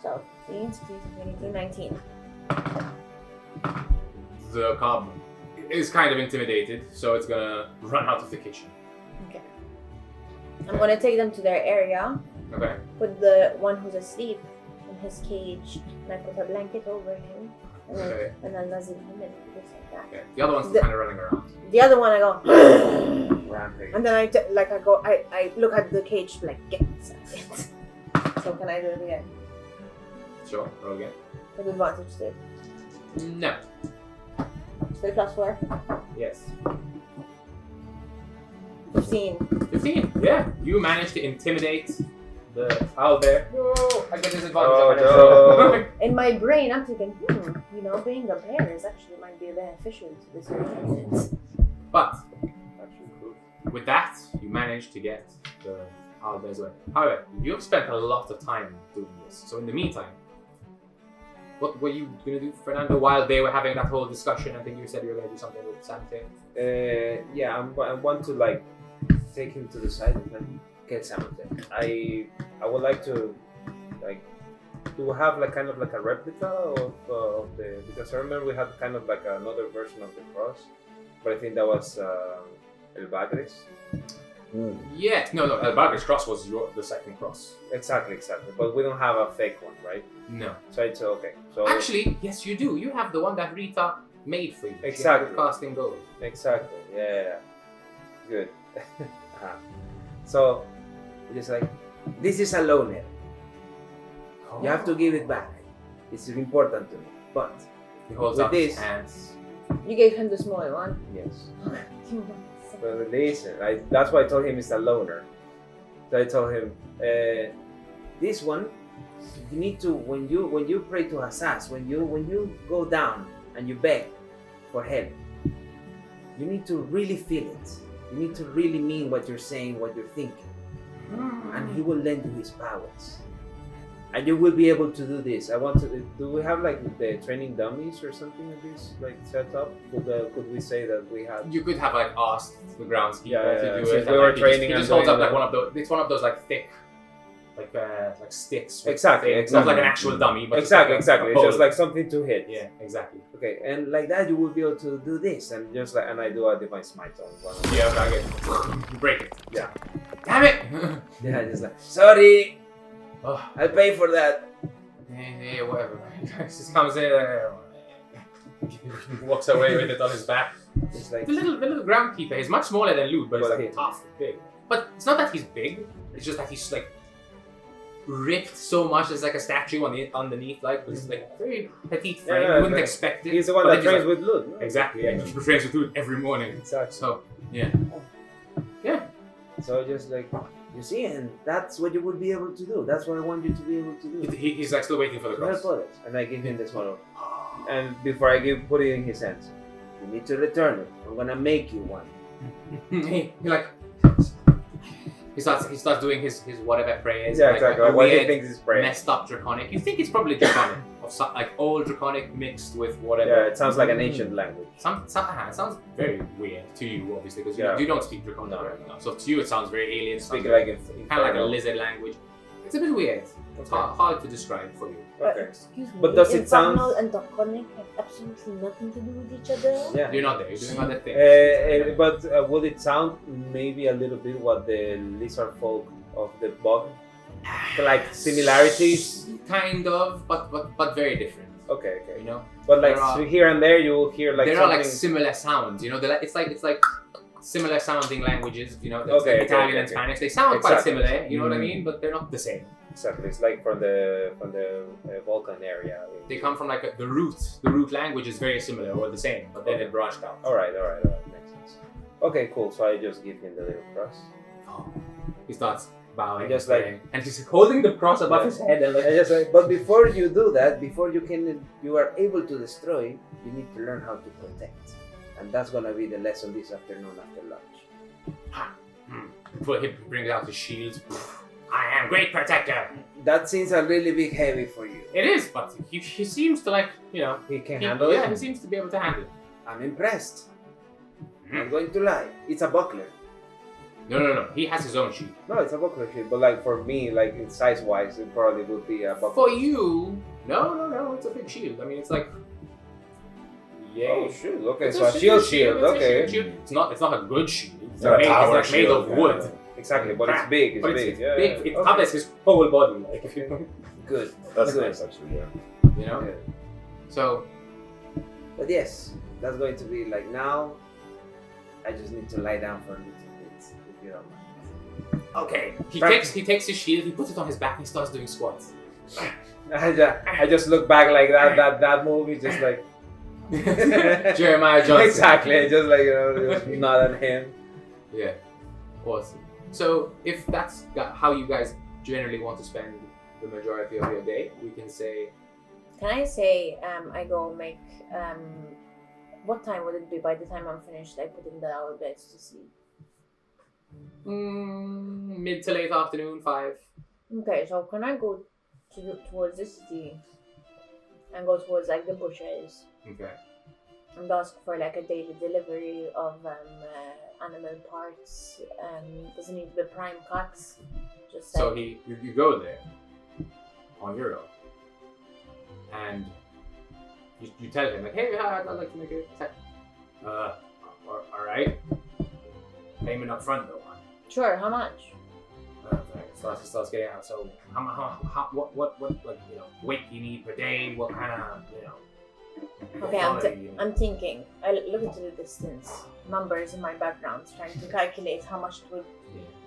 So 15, 16, 17, 19. The cob is kind of intimidated, so it's gonna run out of the kitchen. Okay. I'm gonna take them to their area. Okay. Put the one who's asleep in his cage, and I put a blanket over him, and then Okay. and then nuzzle him and just like that. Okay. The other one's The- kind of running around. The other one I go, Rampage. and then I look at the cage like get inside it. So can I do it again? Sure. Roll again. With advantage still. No. Still +4. Yes. 15. 15. Yeah. You managed to intimidate the owl bear. No, I get disadvantage Oh, on my next In my brain, I'm thinking, being a bear is actually might be beneficial to this environment. But with that, you managed to get the owl bear's away. However, you've spent a lot of time doing this. So in the meantime, what were you going to do, Fernando, while they were having that whole discussion? I think you said you were going to do something with Sante. Yeah, I want to like take him to the side and then get something. I would like to like to have like kind of like a replica of the, because I remember we had kind of like another version of the cross, but I think that was El Bagres. Yes. No. El Bagres cross was the second cross. Exactly. But we don't have a fake one, right? No. So it's okay. So Actually, yes, you do. You have the one that Rita made for you. She had Exactly. it cast in gold. exactly. Yeah. Good. Uh-huh. So it's like this is a loner. You have to give it back. It's important to me. But He holds with up this- his hands. You gave him the small one. yes. But listen, that's why I told him it's a loner. So I told him, this one, you need to when you pray to Hassas, when you go down and you beg for help, you need to really feel it. You need to really mean what you're saying, what you're thinking, and he will lend you his powers. And you will be able to do this. I want to. Do we have like the training dummies or something like this, like set up? Could we say that we have? You could have like asked the groundskeeper Yeah, to do since it. we and, were like, training He and just holds doing up like that. one of those. It's one of those like thick like sticks. with Exactly, things. exactly. Not like an actual dummy, but Exactly, just like exactly. a It's just pole. like something to hit. Yeah, exactly. Okay, and like that you will be able to do this, and just like, and I do a divine smite on one. Of them. Yeah, I get break it. Yeah. Damn it! Yeah, just like sorry, Oh, I'll pay for that. yeah, whatever. Just comes in, walks away with it on his back. It's like The little groundkeeper is much smaller than Luke, but he's But like he- tough and big. But it's not that he's big; it's just that he's like ripped so much. There's like a statue on the underneath, like it's like very petite frame. Yeah, you wouldn't but expect it. he's the one but that then he's trains like- with Lud. No? Exactly. Yeah, he trains with food every morning. Exactly. So yeah. So just like you see, and that's what you would be able to do. That's what I want you to be able to do. He's like still waiting for the Help cross. others. And I give him this model. And before I put it in his hands, you need to return it. I'm gonna make you one. he like he starts doing his whatever prayers. Yeah, like exactly. a What he weird, thinks is prayer. messed up draconic. You think it's probably draconic, or some, like old draconic mixed with whatever. Yeah, it sounds like an ancient language. It sounds very weird to you, obviously, because Yeah. you don't speak draconic. No. Right? No. So to you, it sounds very alien. Speaking like in kind of like a lizard language. It's a bit weird. It's hard to describe for you. Okay. Excuse me. But does it sound- Infernal and Draconic have absolutely nothing to do with each other? Yeah. You're not there. You're doing other things. But would it sound maybe a little bit what the lizard folk of the bog? Like similarities? Kind of, but very different. Okay, You okay. know. But like There are- here and there, you will hear like there something. are like similar sounds, you know. It's like similar sounding languages, you know. Okay, Like okay, Italian okay, and okay. Spanish. They sound quite Exactly. similar, you know what I Mm. mean, but they're not the same. Exactly, it's like from the Balkan area. They come from like the root language is very similar or the same, but then it branched out. All right, makes sense. Okay, cool. So I just give him the little cross. Oh. He starts bowing, Just like- praying, and he's holding the cross above Yeah. his head, and like I just like, but before you do that, before you are able to destroy, you need to learn how to protect, and that's gonna be the lesson this afternoon after lunch. But he brings out his shield. I am great protector. That seems a really big heavy for you. It is, but he seems to like, you know, He can handle yeah, he it. seems to be able to handle it. I'm impressed. Mhm. I'm going to lie. It's a buckler. No. He has his own shield. No, it's a buckler shield, but like for me, like in size wise, it probably would be a buckler. For you, no, it's a big shield. I mean, it's like, yeah, Oh shoot! Okay, It's so a shield. it's a Okay. shield. It's not a good shield. It's, Not a made, tower it's like made shield, of yeah. wood. Exactly, but it's Crap. big. It's But big. it's Yeah, big. yeah. It Okay. covers his whole body. Like if you, Good. That's Good. nice, actually. Yeah. you know. Yeah. So But yes, that's going to be like now. I just need to lie down for a little bit, if you don't mind. okay, he Practice. takes his shield. He puts it on his back and he starts doing squats. I just look back like that movie, just like Jeremiah Johnson. exactly, just like just nod at him. Yeah. Awesome. So if that's how you guys generally want to spend the majority of your day, we can say Can I say, I go make, what time would it be by the time I'm finished, like putting the owl beds to sleep? mid to late afternoon, 5. Okay, so can I go towards the city and go towards like the butchers Okay. and ask for like a daily delivery of animal parts? Doesn't need to be prime cuts. Just So like, you go there on your own, and you tell him like, hey, I'd like to make a tech. All right. Payment up front though. Huh? sure, how much? Starts getting out. So how what like weight you need per day? What kind of Okay, quality, I'm thinking. I look into the distance, numbers in my background, trying to calculate how much it would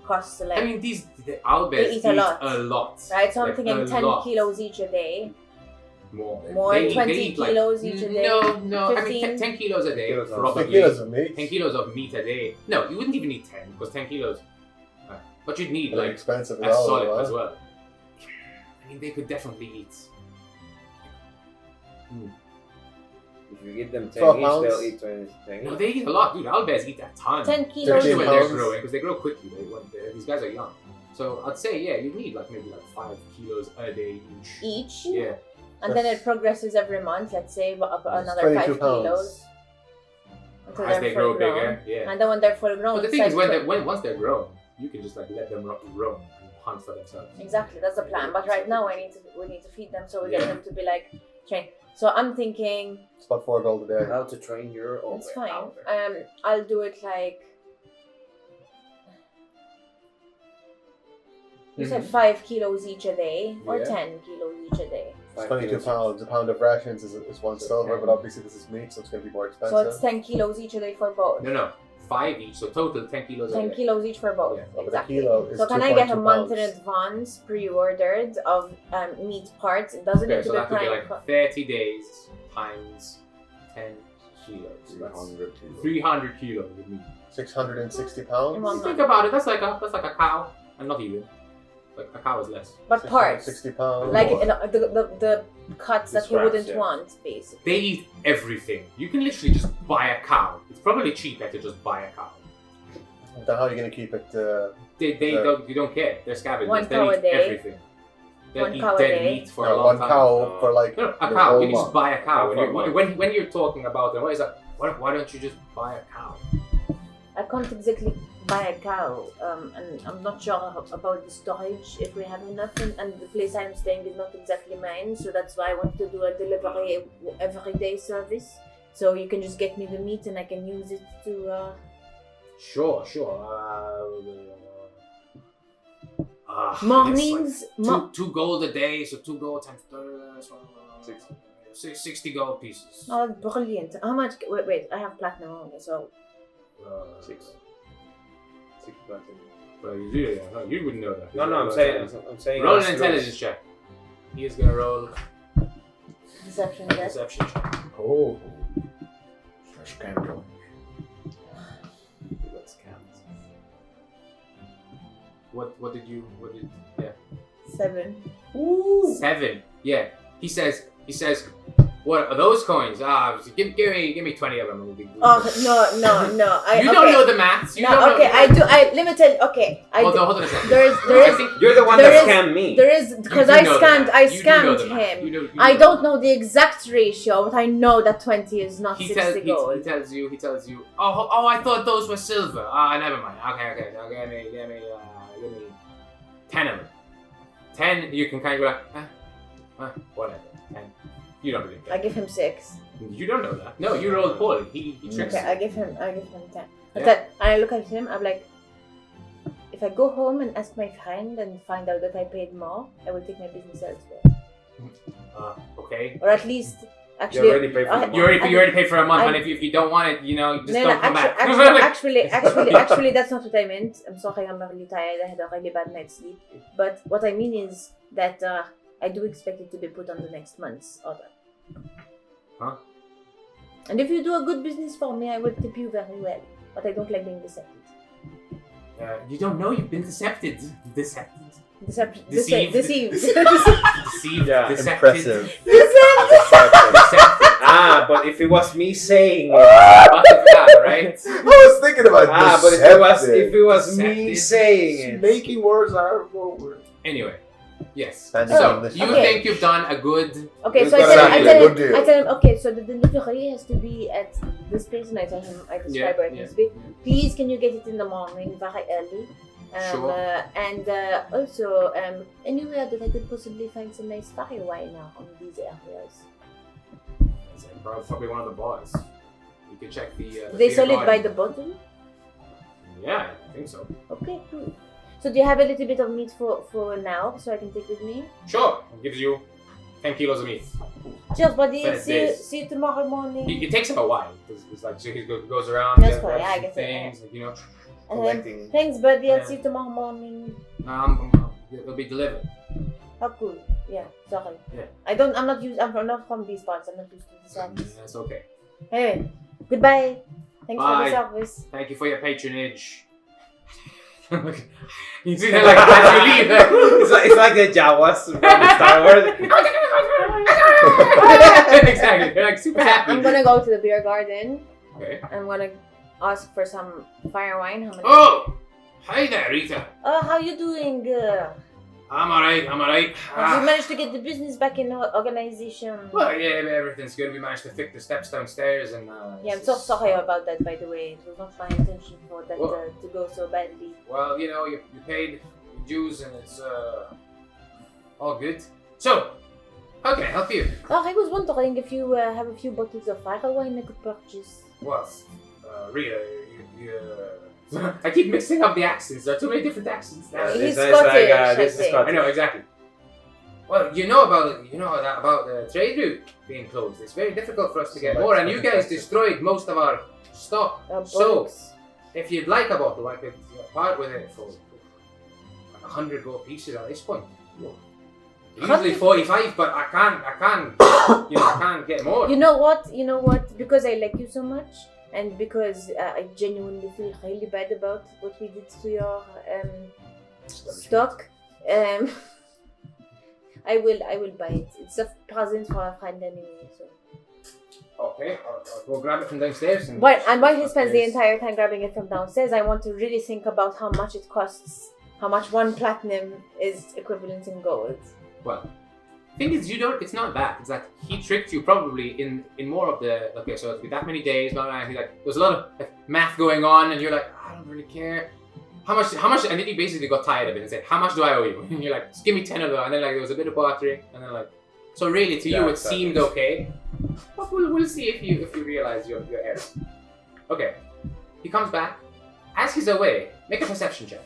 cost to like. I mean, the owlbears They eat a lot. Right, right, so I'm thinking 10 kilos each a day. More, They 20 eat, kilos each a day. No. I mean, 15? 10 kilos a day. Kilos of- Probably. 10 kilos of meat. 10 kilos of meat a day. No, you wouldn't even need 10 because 10 kilos. But you'd need They're like expensive a as well. solid right? as well. I mean, they could definitely eat. If you give them 10 12 each, pounds? they'll eat 20 10 No, each. they eat a lot, dude. Owlbears eat a ton. 10 kilos. Especially 13 when they're pounds. growing, because they grow quickly. These guys are young. So I'd say, yeah, you need like maybe like 5 kilos a day each. Each? Yeah. And then it progresses every month, let's say up That's another 5 22 pounds. kilos. Until As they they're grow full grown. bigger, yeah. And then when they're full grown, But the it's thing is, like once they're grown, you can just like let them roam and hunt for themselves. Exactly, that's the plan. But right now we need to feed them, so we get them to be like trained. So I'm thinking It's about 4 gold a day. How to train your own. it's fine. I'll do it like you said 5 kilos each a day or Yeah. 10 kilos each a day. It's 22 pounds. A pound of rations is 1 silver, but obviously this is meat, so it's going to be more expensive. So it's 10 kilos each a day for both. No, 5 each. So total 10 kilos. 10 a day. kilos each for both. Yeah, But a Exactly. kilo is So can I get a 2.2 month in pounds. advance pre-ordered of meat parts? It doesn't Okay, need to so be that would be prime. like 30 days times 10 kilos. So that's 300 kilos. 300 kilos of meat. 660 pounds. Well, Think about it. That's like a cow, and not even. Like a cow is less. But parts. 60 pounds. Like the cuts The that you scraps, wouldn't yeah. want, basically. They eat everything. You can literally just buy a cow. It's probably cheaper to just buy a cow. Then how are you going to keep it? They Yeah. don't. You don't care. They're scavengers. One They'll cow a eat day. everything. They'll One eat cow a dead day. meat for a long one time. cow for like. No, a The cow. whole You just month. buy a cow. For a month. When you're talking about it, what is that? Why don't you just buy a cow? I can't exactly buy a cow, and I'm not sure about the storage if we have enough, and the place I'm staying is not exactly mine, so that's why I want to do a delivery everyday service. So you can just get me the meat and I can use it to. Sure. Mornings, It's like two gold a day, so 2 gold times 60 gold pieces. Oh, brilliant! How much? Wait! I have platinum only, so 6 platinum. But you wouldn't know that. No, I'm saying. Roll us an rules. intelligence check. He is gonna roll deception. a Yes. deception check. Oh. Fresh candle. He got scammed. What did yeah. 7. 7. Yeah. He says, what are those coins? Give me 20 of them. We'll be- Oh no! You don't know the maths. You don't No, know. okay. I do. Let me tell you. Okay, Hold on a second. There is I think You're the one There that is- scammed me. There is because you I do know the scammed. math. I You do know scammed the math. him. You I know. don't know the exact ratio, but I know that 20 is not He 60 gold. tells you. Oh, I thought those were silver. Never mind. Okay. So give me 10 of them. 10. You can kind of go like, whatever. 10. You don't really care. I give him 6. You don't know that. No, you rolled poorly. He tricks Okay, you. I give him 10. But Yeah. then I look at him. I'm like, if I go home and ask my friend and find out that I paid more, I will take my business elsewhere, Okay. or at least You actually. already paid for I- the You already paid for a month, I- and if you don't want it, just No, don't come back. actually, that's not what I meant. I'm sorry, I'm really tired. I had a really bad night's sleep. But what I mean is that I do expect it to be put on the next month's order. Huh? And if you do a good business for me, I will tip you very well. But I don't like being decepted. You don't know you've been decepted. Deceived. Deceived. Deceived. Deceived. Yeah. Decepted. Impressive. Decepted. But if it was me saying it. Right? I was thinking about But if it was me Deceptive. saying it. making words out of over. Anyway, yes. Standing So English. you Okay. think you've done a good? Okay, It's so I gonna tell be a him, good deal. I tell him, okay, so the delivery has to be at this place, and I tell him, I describe where it has to be. Please, can you get it in the morning, very early? Sure. And also, anywhere that I could possibly find some nice fire wine on these areas. It's probably one of the bars. You can check the. They beer sell it by garden. the bottle? Yeah, I think so. Okay, cool. So do you have a little bit of meat for now, so I can take with me? Sure, it gives you 10 kilos of meat. Cheers, buddy. Fair See you, days. see you tomorrow morning. It takes him a while. It's like so he goes around. That's yeah, fine, grabs I some get it, things, you know. And then, Collecting. thanks, buddy. I'll Yeah. see you tomorrow morning. It'll be delivered. How cool. Yeah, sorry. Yeah. I'm not from these parts. I'm not used to the service. That's okay. Anyway, goodbye. Thanks for Bye. the service. Thank you for your patronage. You see that like as you leave. It's like the Jawas from Star Wars. Exactly. They're like super happy. I'm gonna go to the beer garden. Okay. I'm gonna ask for some fire wine. How many? Oh, hi there, Rita. Oh, how you doing? I'm alright. Have you managed to get the business back in organization? Well, yeah, everything's good. We managed to fix the steps downstairs, and Yeah, I'm so sorry about that, by the way. It was not my intention for that Well- to go so badly. Well, you know, you paid dues and it's all good. So, how can I help you? Oh, I was wondering if you have a few bottles of fire wine I could purchase. Well, Rita, I keep mixing up the accents. There are too many different accents now. He's It's like, Scottish, I this is think. Scottish. I know exactly. Well, you know about the trade route being closed. It's very difficult for us to get more, and you guys destroyed most of our stock. So, if you'd like a bottle, I could part with it for 100 gold pieces at this point. Usually 45, but I can't, I can't get more. You know what? Because I like you so much, and because I genuinely feel really bad about what we did to your stock, I will buy it. It's a present for a friend anyway. So. Okay, I'll go grab it from downstairs. And While he spends the entire time grabbing it from downstairs, I want to really think about how much it costs, how much 1 platinum is equivalent in gold. Well, thing is, it's not that. It's that he tricked you probably in more of the, okay, so it's been that many days, blah, blah, blah. He's like, there's a lot of math going on, and you're like, I don't really care. How much, and then he basically got tired of it and said, how much do I owe you? And you're like, just give me 10 of them. And then there was a bit of bartering, and then so really to you it seemed okay. But we'll see if you realize your error. Okay, he comes back. As he's away, make a perception check.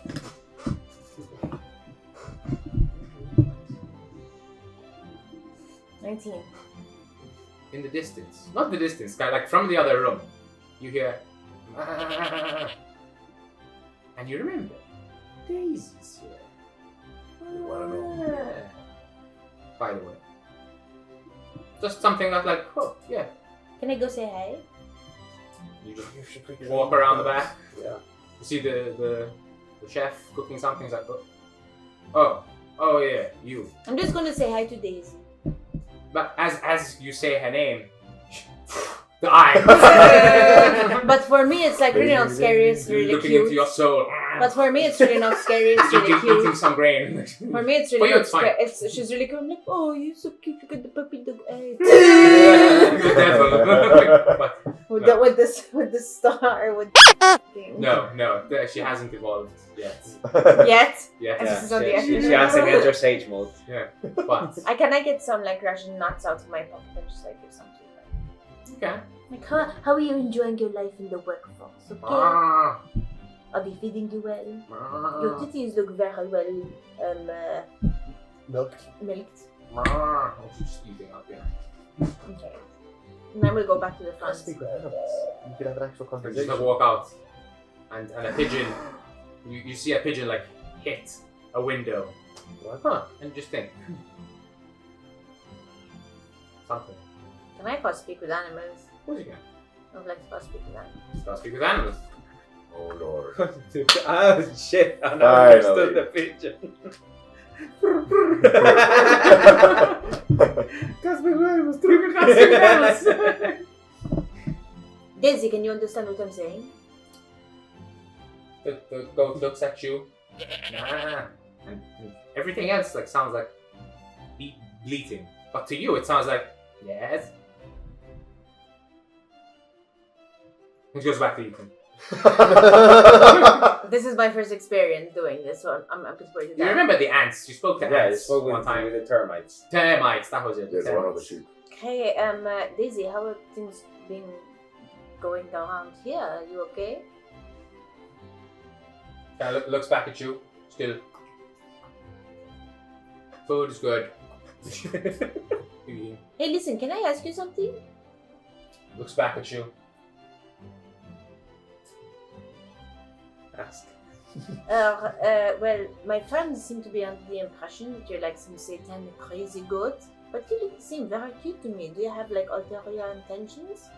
In the distance, not the distance, from the other room, you hear, and you remember, Daisy's here. You wanna know? By the way, just something that oh yeah. Can I go say hi? You just walk around the back. Yeah. You see the chef cooking something. He's like, oh yeah, you. I'm just gonna say hi to Daisy. But as you say her name, the eye. But for me, it's really not scary. It's really looking cute. into your soul. But for me, it's really not scary. It's really eating cute. some grain. For me, it's For really you, not it's fine. scary. She's really cute. I'm like, oh, you're so cute. You got the puppy dog eyes. The devil. But with the star with thing. no, she hasn't evolved yet. Yet. Yes. This is on the She hasn't entered sage mode. Yeah. But Can I get some Russian nuts out of my pocket and just give some to you? okay. How are you enjoying your life in the workforce? Okay. Ah, Are they feeding you well? Your ah, titties look very well Milk. milked. ah. Oh, she's eating up, yeah. Okay. And then we'll go back to the front. Speak with animals. You could have an actual And just conversation. walk out, and a pigeon. You see a pigeon hit a window. Huh? And just think something. Can I go speak with animals? Of course you can. I would like to go speak with animals. Start speak with animals. Oh Lord. Oh shit! I now Finally. understood the pigeon. Daisy, can you understand what I'm saying? The goat looks at you. Nah. And everything else sounds like bleating. But to you it sounds like yes. It goes back to eating. This is my first experience doing this, so I'm disappointed. You remember the ants? You spoke to Yeah, ants you spoke one time. with the termites. Termites, that was it. There's one of the Termites. sheep. Hey, Daisy, how are things been going around here? Are you okay? Kind of looks back at you. Still. Food is good. Hey, listen, can I ask you something? Looks back at you. Ask. Well, my friends seem to be under the impression that you're some satanic crazy goat, but you seem very cute to me. Do you have ulterior intentions?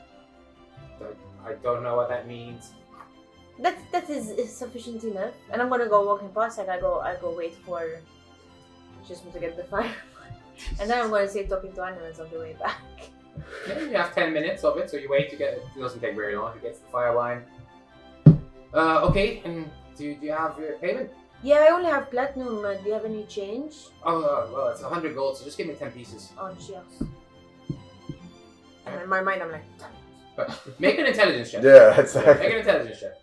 I don't know what that means. That is sufficient enough. And I'm gonna go walking past, I go wait for just to get the fire. And then I'm gonna say talking to animals on the way back. Yeah, you have 10 minutes of it, so you wait to get it. It doesn't take very long to get the fire wine. Okay, and do you have your payment? Yeah, I only have platinum. Do you have any change? Oh, well, it's 100 gold, so just give me 10 pieces. Oh, cheers. And in my mind, I'm like, But make an intelligence check. Yeah, Make exactly. an intelligence check.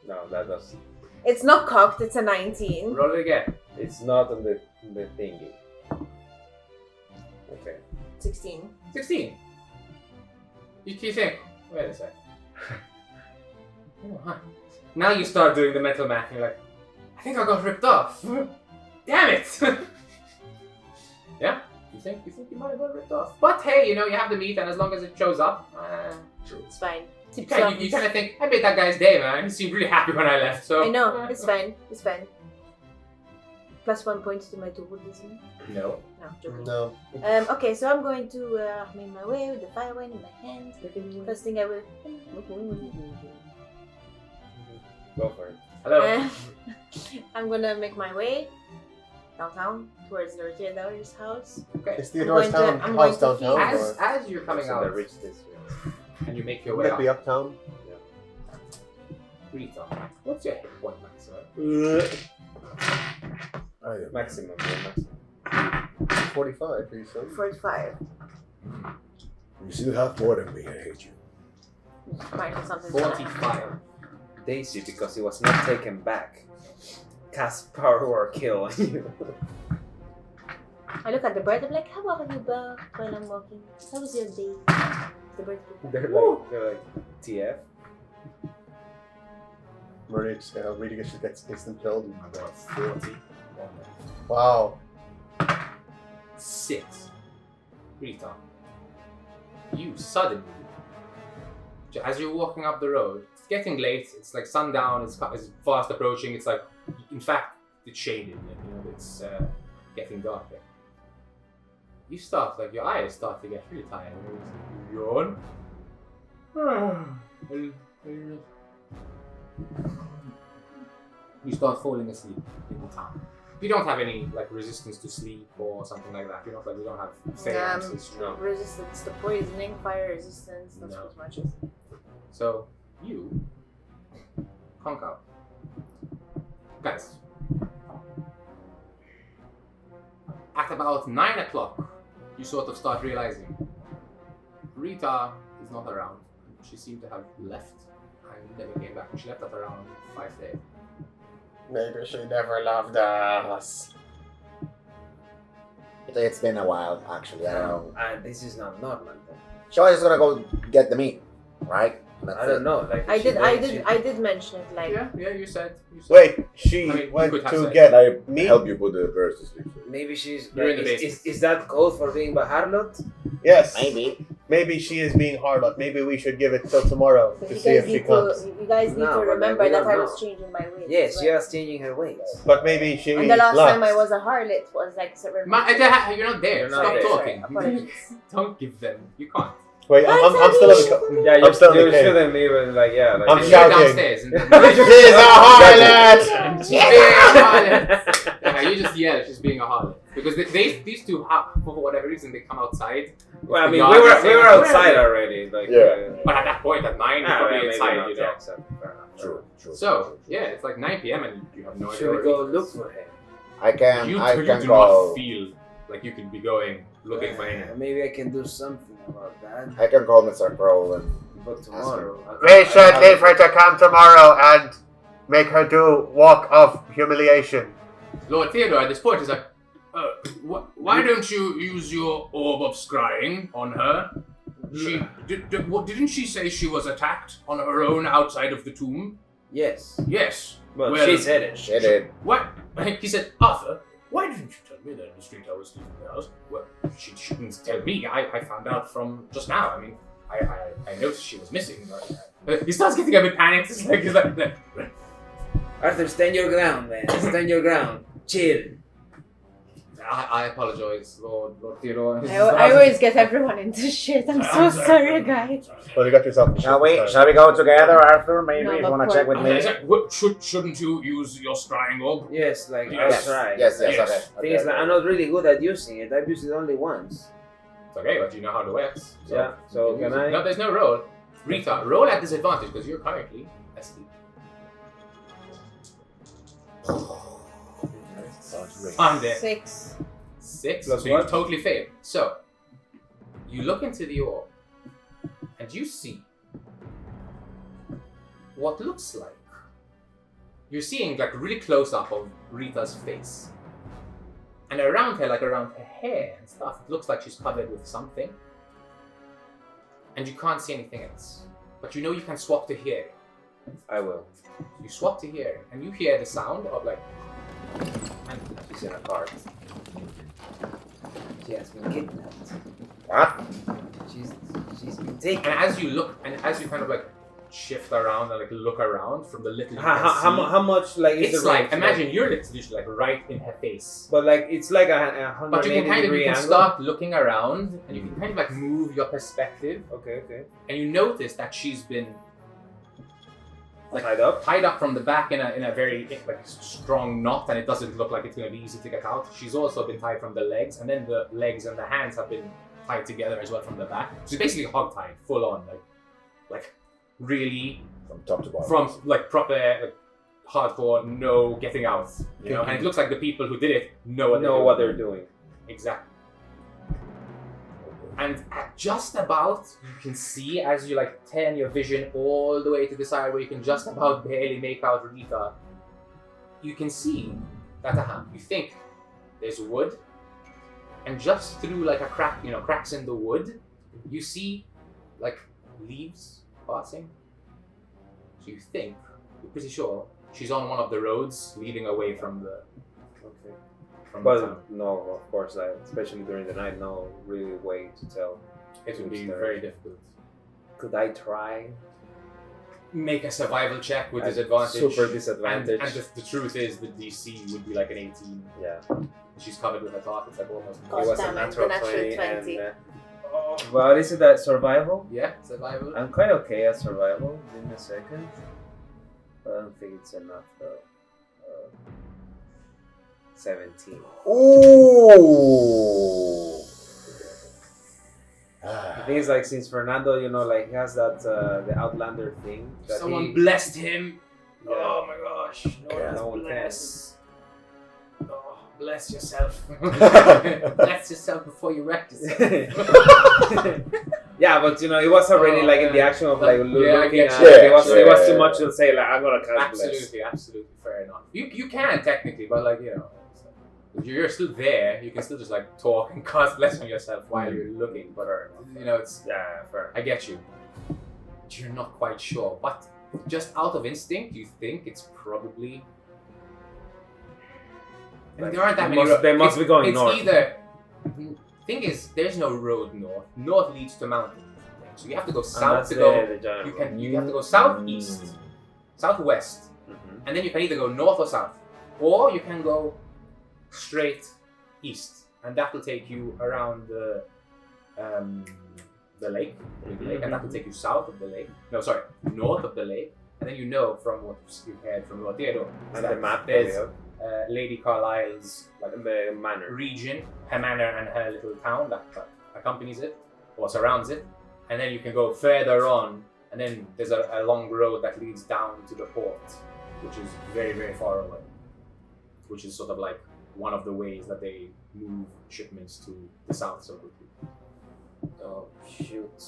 No, that does. It's not cocked, it's a 19. Roll it again. It's not on the thingy. Okay. 16. 16. You think, wait a sec. Oh, huh. Now you start doing the mental math and you're like, I think I got ripped off. Damn it! Yeah? You think you might have got ripped off. But hey, you have the meat and as long as it shows up, It's fine. you kind of think, I made that guy's day, man. He seemed really happy when I left, so... I know, it's fine. It's fine. Plus 1 point to my tool, isn't it? No. No, joking. No. Okay, so I'm going to make my way with the fire wine in my hands. First thing I will. Go for it. Hello. I'm gonna make my way downtown towards Lord Theodore's house. Okay. Is Theodore's I'm house going to downtown? feed- Or As you're coming It's in the out rich district. and you make your would way it up, be uptown? Rita, what's your hit point maximum? Maximum, yeah, maximum. 45, you said? 45. You still have more than me. I hate you. Minus something. 45. Daisy, because he was not taken back. Cast power or kill on you. I look at the bird. I'm like, how are you, bird? While I'm walking, how was your day? The bird. they're like TF. Rita gets instant killed. I got 40. Wow. 6. Rita, you suddenly, as you're walking up the road, it's getting late, it's like sundown, it's fast approaching, it's like, in fact, it's shaded, it's getting darker. You start, like, your eyes start to get really tired. You yawn. You start falling asleep in the town. You don't have any like resistance to sleep or something like that. You don't have phalanxes. No. Resistance to poisoning, fire resistance, that's No. as much as. So you conk out. Guys. At about 9 o'clock, you sort of start realizing Rita is not around. She seemed to have left and never came back. She left at around 5:30. Maybe she never loved us. It's been a while, actually. I don't know. And this is not normal then. She was just gonna go get the meat, right? That's I don't know. Like I she did went- I did mention it like Yeah, you said. Wait, she I mean, you went could have to said- get I meat? help you put the birds to sleep. Maybe she's. You're in the is, basement. is that code for being a harlot? Yes. Maybe. Maybe she is being harlot. Maybe we should give it till tomorrow but to you see guys if she need comes. to you guys need No, to but remember we that don't I was know. changing my ways. Yes, as she well. was changing her ways. But maybe she And the last lost. time I was a harlot was like several You're not there. You're not Stop there. talking. Apologies. Don't give them. You can't. Wait, I'm still in the. Yeah, I'm still in the you cave. shouldn't even like I'm And you're shouting. downstairs. And She's a harlot! She's being a harlot. Yeah, you just yell. She's being a harlot because these two, for whatever reason, they come outside. Well, I The mean, yard we is were saying, outside "Where are already. Like, Yeah. But at that point, at 9, you're probably maybe inside. not, You know. yeah, so, fair enough. True. So yeah, it's like 9 p.m. and you have no idea. Should we where go he look is. for him? I can You I do can not call feel like you could be going looking for him. Maybe I can do something about that. I can call Mr. Crow and But tomorrow. We should leave her to come tomorrow and make her do walk of humiliation. Lord Theodore at this point is like, why don't you use your orb of scrying on her? She didn't she say she was attacked on her own outside of the tomb? Yes. Yes. Well, Well, she said it. she did. What? He said, Arthur, why didn't you tell me that in the street I was leaving the house? Well, she shouldn't tell me. I found out from just now. I mean, I noticed she was missing. He starts getting a bit panicked. He's like, Arthur, stand your ground, man. Stand your ground. Chill. I apologize, Lord Theodore. I always get everyone into shit. I'm so sorry, guys. Well, you got yourself in Shall shit. we shall we go together, Arthur? Maybe No, if you but wanna for- check with me. Shouldn't you use your scrying orb? Yes, like, Yes. I'll try. Yes, Yes. okay. Thing is, like, I'm not really good at using it. I've used it only once. It's okay, but you know how it works. So Yeah, so you can use it. I- No, there's no roll. Rita, roll at disadvantage because you're currently asleep. I'm there. 6. 6, Plus so you what? totally fail. So, you look into the orb, and you see what looks like you're seeing like really close up of Rita's face. And around her, like around her hair and stuff, it looks like she's covered with something. And you can't see anything else. But you know you can swap to hearing. I will. You swap to hearing, and you hear the sound of like... And She's in a cart. She has been kidnapped. What? She's been taken. And as you look, and as you kind of like shift around and like look around from the little you can How much like see, is it's the like range? imagine you're literally like right in her face. But like it's like a But you 180 can kind of degree you can angle. start looking around and you can kind of like move your perspective, Okay. and you notice that she's been like Tied up. from the back in a very like strong knot, and it doesn't look like it's going to be easy to get out. She's also been tied from the legs, and then the legs and the hands have been tied together as well from the back. She's basically hog tied, full on, like really From top to bottom. from like proper like, hardcore, no getting out. You know, and it looks like the people who did it know what they're doing. Exactly. And at just about, you can see as you like turn your vision all the way to the side where you can just about barely make out Rita, you can see that you think there's wood, and just through like a crack, cracks in the wood, you see like leaves passing. So you think, you're pretty sure, she's on one of the roads leading away from the town. But no, of course, especially during the night, no really way to tell. It would be Which very difficult. Could I try? Make a survival check with disadvantage. Super disadvantage. And the truth is, the DC would be like an 18. Yeah. She's covered with a top. It's like almost. It was a damn it, natural the natural 20. 20. And, well, is it that survival? Yeah, survival. I'm quite okay at survival. Give me a second. I don't think it's enough though. 17. Ooh. The thing is, like, since Fernando, like, he has that the Outlander thing. That Someone blessed him. Yeah. Oh my gosh. Yeah. No one bless. Oh, bless yourself. Bless yourself before you wreck yourself. Yeah, but it was already like in the action of like looking I at get it. you. It was Yeah. too much to say like I'm gonna cast bless. Absolutely, fair enough. You can technically, but like if you're still there, you can still just like talk and cast bless on yourself while you're looking. But it's Yeah, fair. I get you. But you're not quite sure. But just out of instinct, you think it's probably. Like, there aren't that they many. must- they must be going it's north. Either. Thing is, there's no road north. North leads to mountains. So you have to go And south that's to go. the giant You have to go southeast, southwest, Mhm. and then you can either go north or south, or you can go straight east, and that will take you around the lake, big lake, and that will take you south of the lake. No, sorry, north of the lake, and then from what you heard from Lord Theodore, And the map there's area. Lady Carlisle's like The manor. region, her manor, and her little town that accompanies it or surrounds it, and then you can go further on, and then there's a long road that leads down to the port, which is very, very far away, which is sort of like one of the ways that they move shipments to the south so quickly. Oh shoot.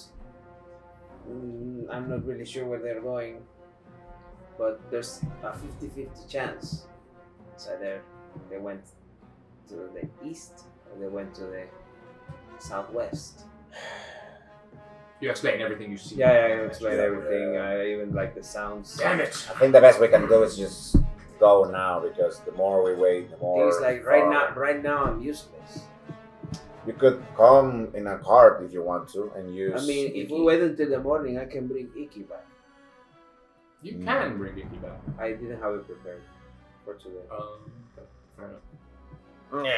I'm not really sure where they're going, but there's a 50-50 chance. So they went to the east or they went to the southwest. You explain everything you see. Yeah, I explained everything. I even like the sounds. Damn it! I think the best we can do is just go now, because the more we wait, the more. Things like right now I'm useless. You could come in a cart if you want to and use. I mean, if Iki. we wait until the morning, I can bring Iki back. You can bring Icky back. I didn't have it prepared for today. Okay, fair enough.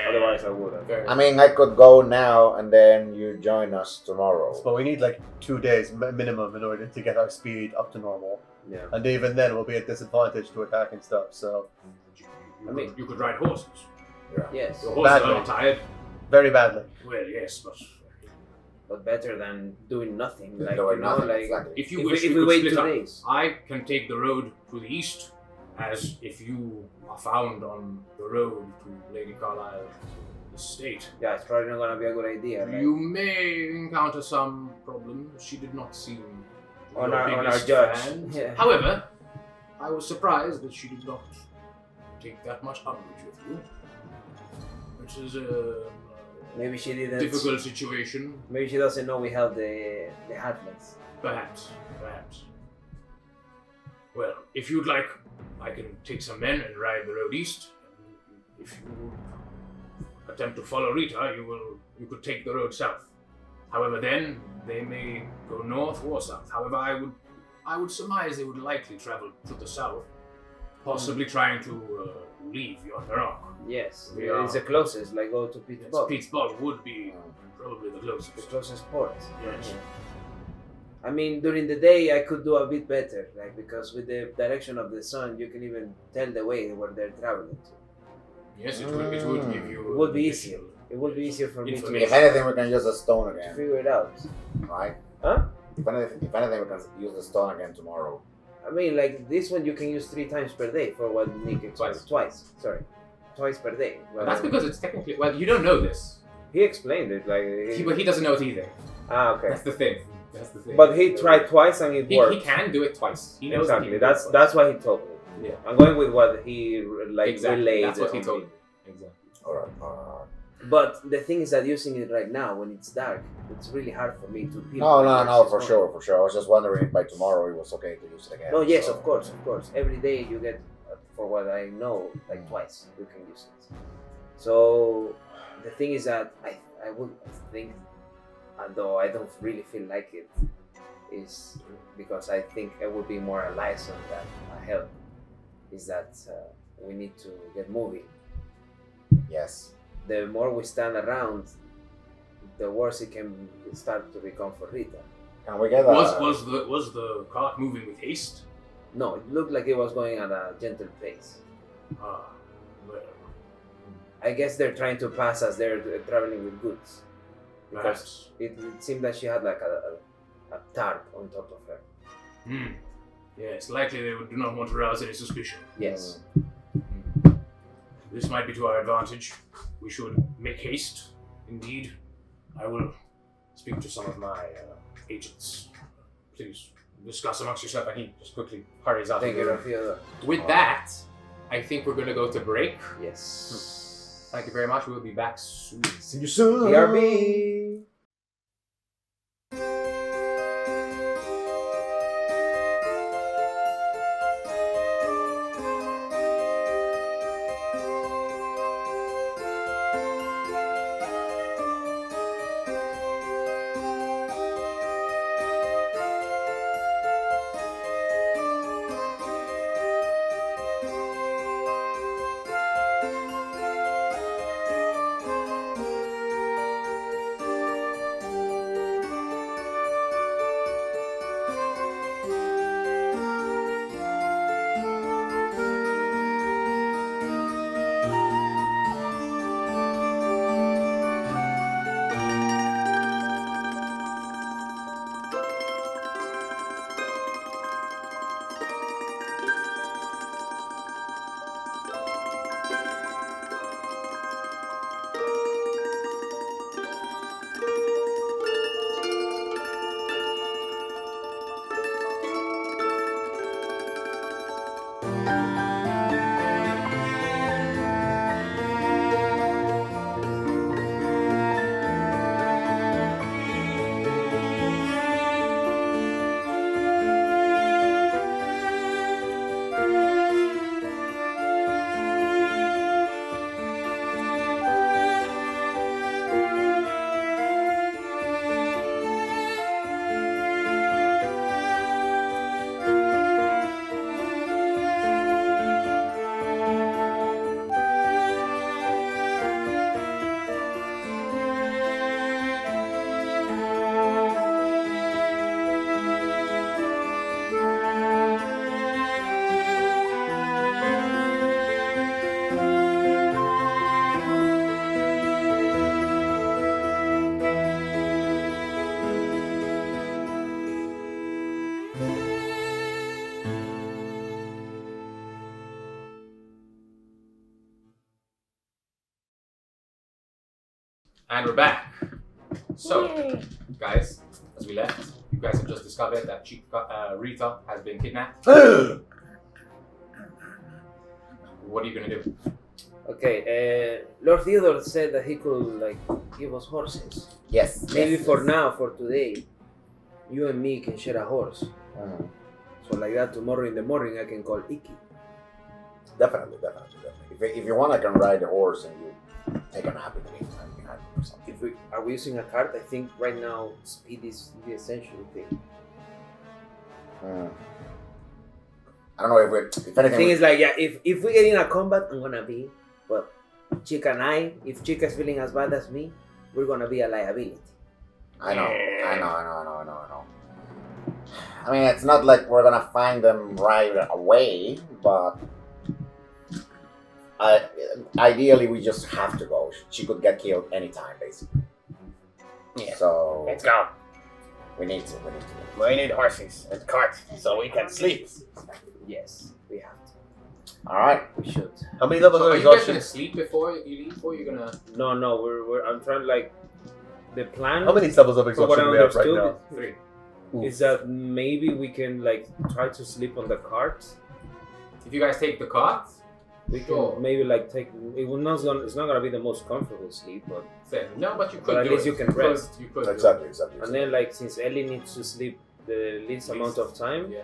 Otherwise, I would have. Fair I mean, I could go now and then you join us tomorrow. But we need like 2 days minimum in order to get our speed up to normal. Yeah. And even then we'll be at disadvantage to attack and stuff, so you could ride horses. Yes, Your horses Badly. are not tired. very badly. Well, yes, but but better than doing nothing. Like Doing you know, nothing, like exactly. if you if wish, we, if we we could wait split 2 up. days. I can take the road to the east, as if you are found on the road to Lady Carlisle's estate. Yeah, it's probably not gonna be a good idea. Like, You may encounter some problems. She did not seem on your our biggest judge. fan. Yeah. However, I was surprised that she did not take that much umbrage with you. It is a Maybe she didn't. difficult situation. Maybe she doesn't know we have the halflings. Perhaps. Well, if you'd like, I can take some men and ride the road east. If you attempt to follow Rita, you could take the road south. However, then they may go north or south. However, I would surmise they would likely travel to the south, possibly trying to leave Jot Narok. Yes, We it's the closest. Like go to Pete's Bog. Pete's Bog would be probably the closest. The closest port. Yes. I mean, during the day I could do a bit better, like because with the direction of the sun, you can even tell the way where they're traveling to. Yes, it would give you. It would be easier. It would be easier for me to If anything, we can use the stone to again, figure it out. right? Huh? If anything, we can use the stone again tomorrow. I mean, like this one you can use 3 times per day for what Nick explained. Twice. Twice per day. But that's because it's technically. Well, you don't know this. he explained it. Like But he doesn't know it either. okay. That's the thing. But he tried twice and it worked. He can do it twice. He knows exactly. that he That's can do it that's what he told me. Yeah. I'm going with what he like exactly. relayed. That's what he on told me. me. Exactly. Alright. But the thing is that using it right now when it's dark, it's really hard for me to. No, for sure. I was just wondering if by tomorrow it was okay to use it again. No, yes, so- of course. Every day you get, for what I know, like twice you can use it. So the thing is that I would think, although I don't really feel like it, is because I think it would be more a license than a help. Is that we need to get moving. Yes. The more we stand around, the worse it can start to become for Rita. Can we get Was the cart moving with haste? No, it looked like it was going at a gentle pace. Ah, well, I guess they're trying to pass us. They're traveling with goods. perhaps. It seemed that she had like a tarp on top of her. Yes, likely they do not want to rouse any suspicion. Yes. This might be to our advantage. We should make haste. Indeed, I will speak to some of my agents. Please discuss amongst yourself. And he just quickly hurries out. Thank of the you, room. Lord Theodore. With that, I think we're going to go to break. Yes. Thank you very much. We'll be back soon. See you soon. BRB. And we're back. So, Yay. guys, as we left, you guys have just discovered that Rita has been kidnapped. what are you gonna do? Okay, Lord Theodore said that he could like give us horses. Yes. Maybe yes, for yes. now, for today, you and me can share a horse. Mhm. So like that, tomorrow in the morning I can call Iki. Definitely. If you want, I can ride the horse and you take a nap in the meantime behind me or something. If we are we using a cart, I think right now speed is the essential thing. Mm. I don't know if The anything. thing is like if we get in a combat, I'm gonna be Chica and I. If Chica's feeling as bad as me, we're gonna be a liability. I know. I mean, it's not like we're gonna find them right away, but ideally we just have to go. She could get killed anytime, basically. Yeah. So Let's go. we need to. We need horses and cart so we can sleep. Yes, we have to. All right. We should. How many levels So of are you guys exhaustion? gonna sleep before you leave, or you're gonna? No, we're I'm trying like the plan. How many levels of From what I exhaustion do we have right understood, now? 3. is that maybe we can like try to sleep on the cart. If you guys take the cart, We Sure. can maybe like take. It's not gonna be the most comfortable sleep, but then no, but you could. But at do least it. you can rest. You could. do it. Exactly. and then like since Ellie needs to sleep the least amount of time, Yeah.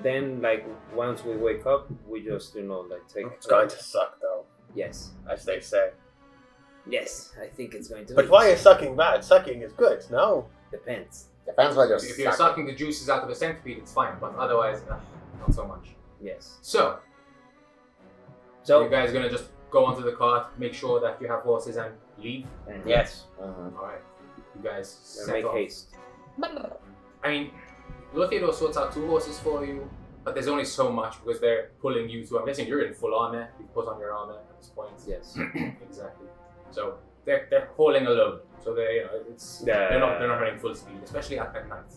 then like once we wake up, we just like take. It's going to suck though, Yes, as they say. yes, I think it's going to. But be. why is sucking bad? Sucking is good, no? Depends. Depends what you're If you're sucking the juices out of a centipede, it's fine. But otherwise, not so much. Yes. So So you guys gonna just go onto the cart, make sure that you have horses, and leave. Yes. Mhm. All right. You guys set make off. haste. I mean, Lord Theodore sorts out 2 horses for you, but there's only so much because they're pulling you to. I'm guessing you're in full armor. You put on your armor at this point. Yes. Exactly. So they're hauling a load. So they're not running full speed, especially at night.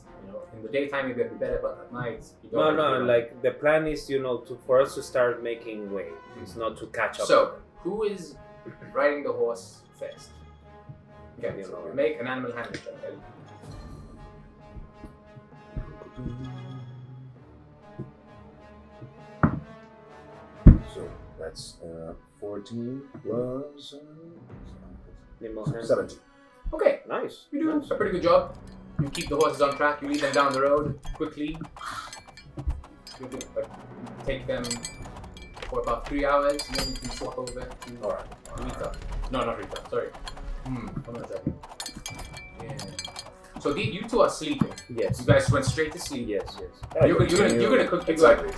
In the daytime you'll be better, but at night you don't. No, really run. like the plan is, for us to start making way. It's not to catch up. So who is riding the horse first? Okay, You so know. make an animal handling check. Ellie. So that's 14 plus Animal hand. 17. Okay, Nice. you do Nice. a pretty good job. You keep the horses on track. You lead them down the road quickly. You do, take them for about 3 hours, and then you can swap over to Alright. Rita. No, not Rita. Sorry. Hold on a second. Yeah. So you 2 are sleeping. Yes. You guys went straight to sleep. Yes. You're gonna cook Exactly.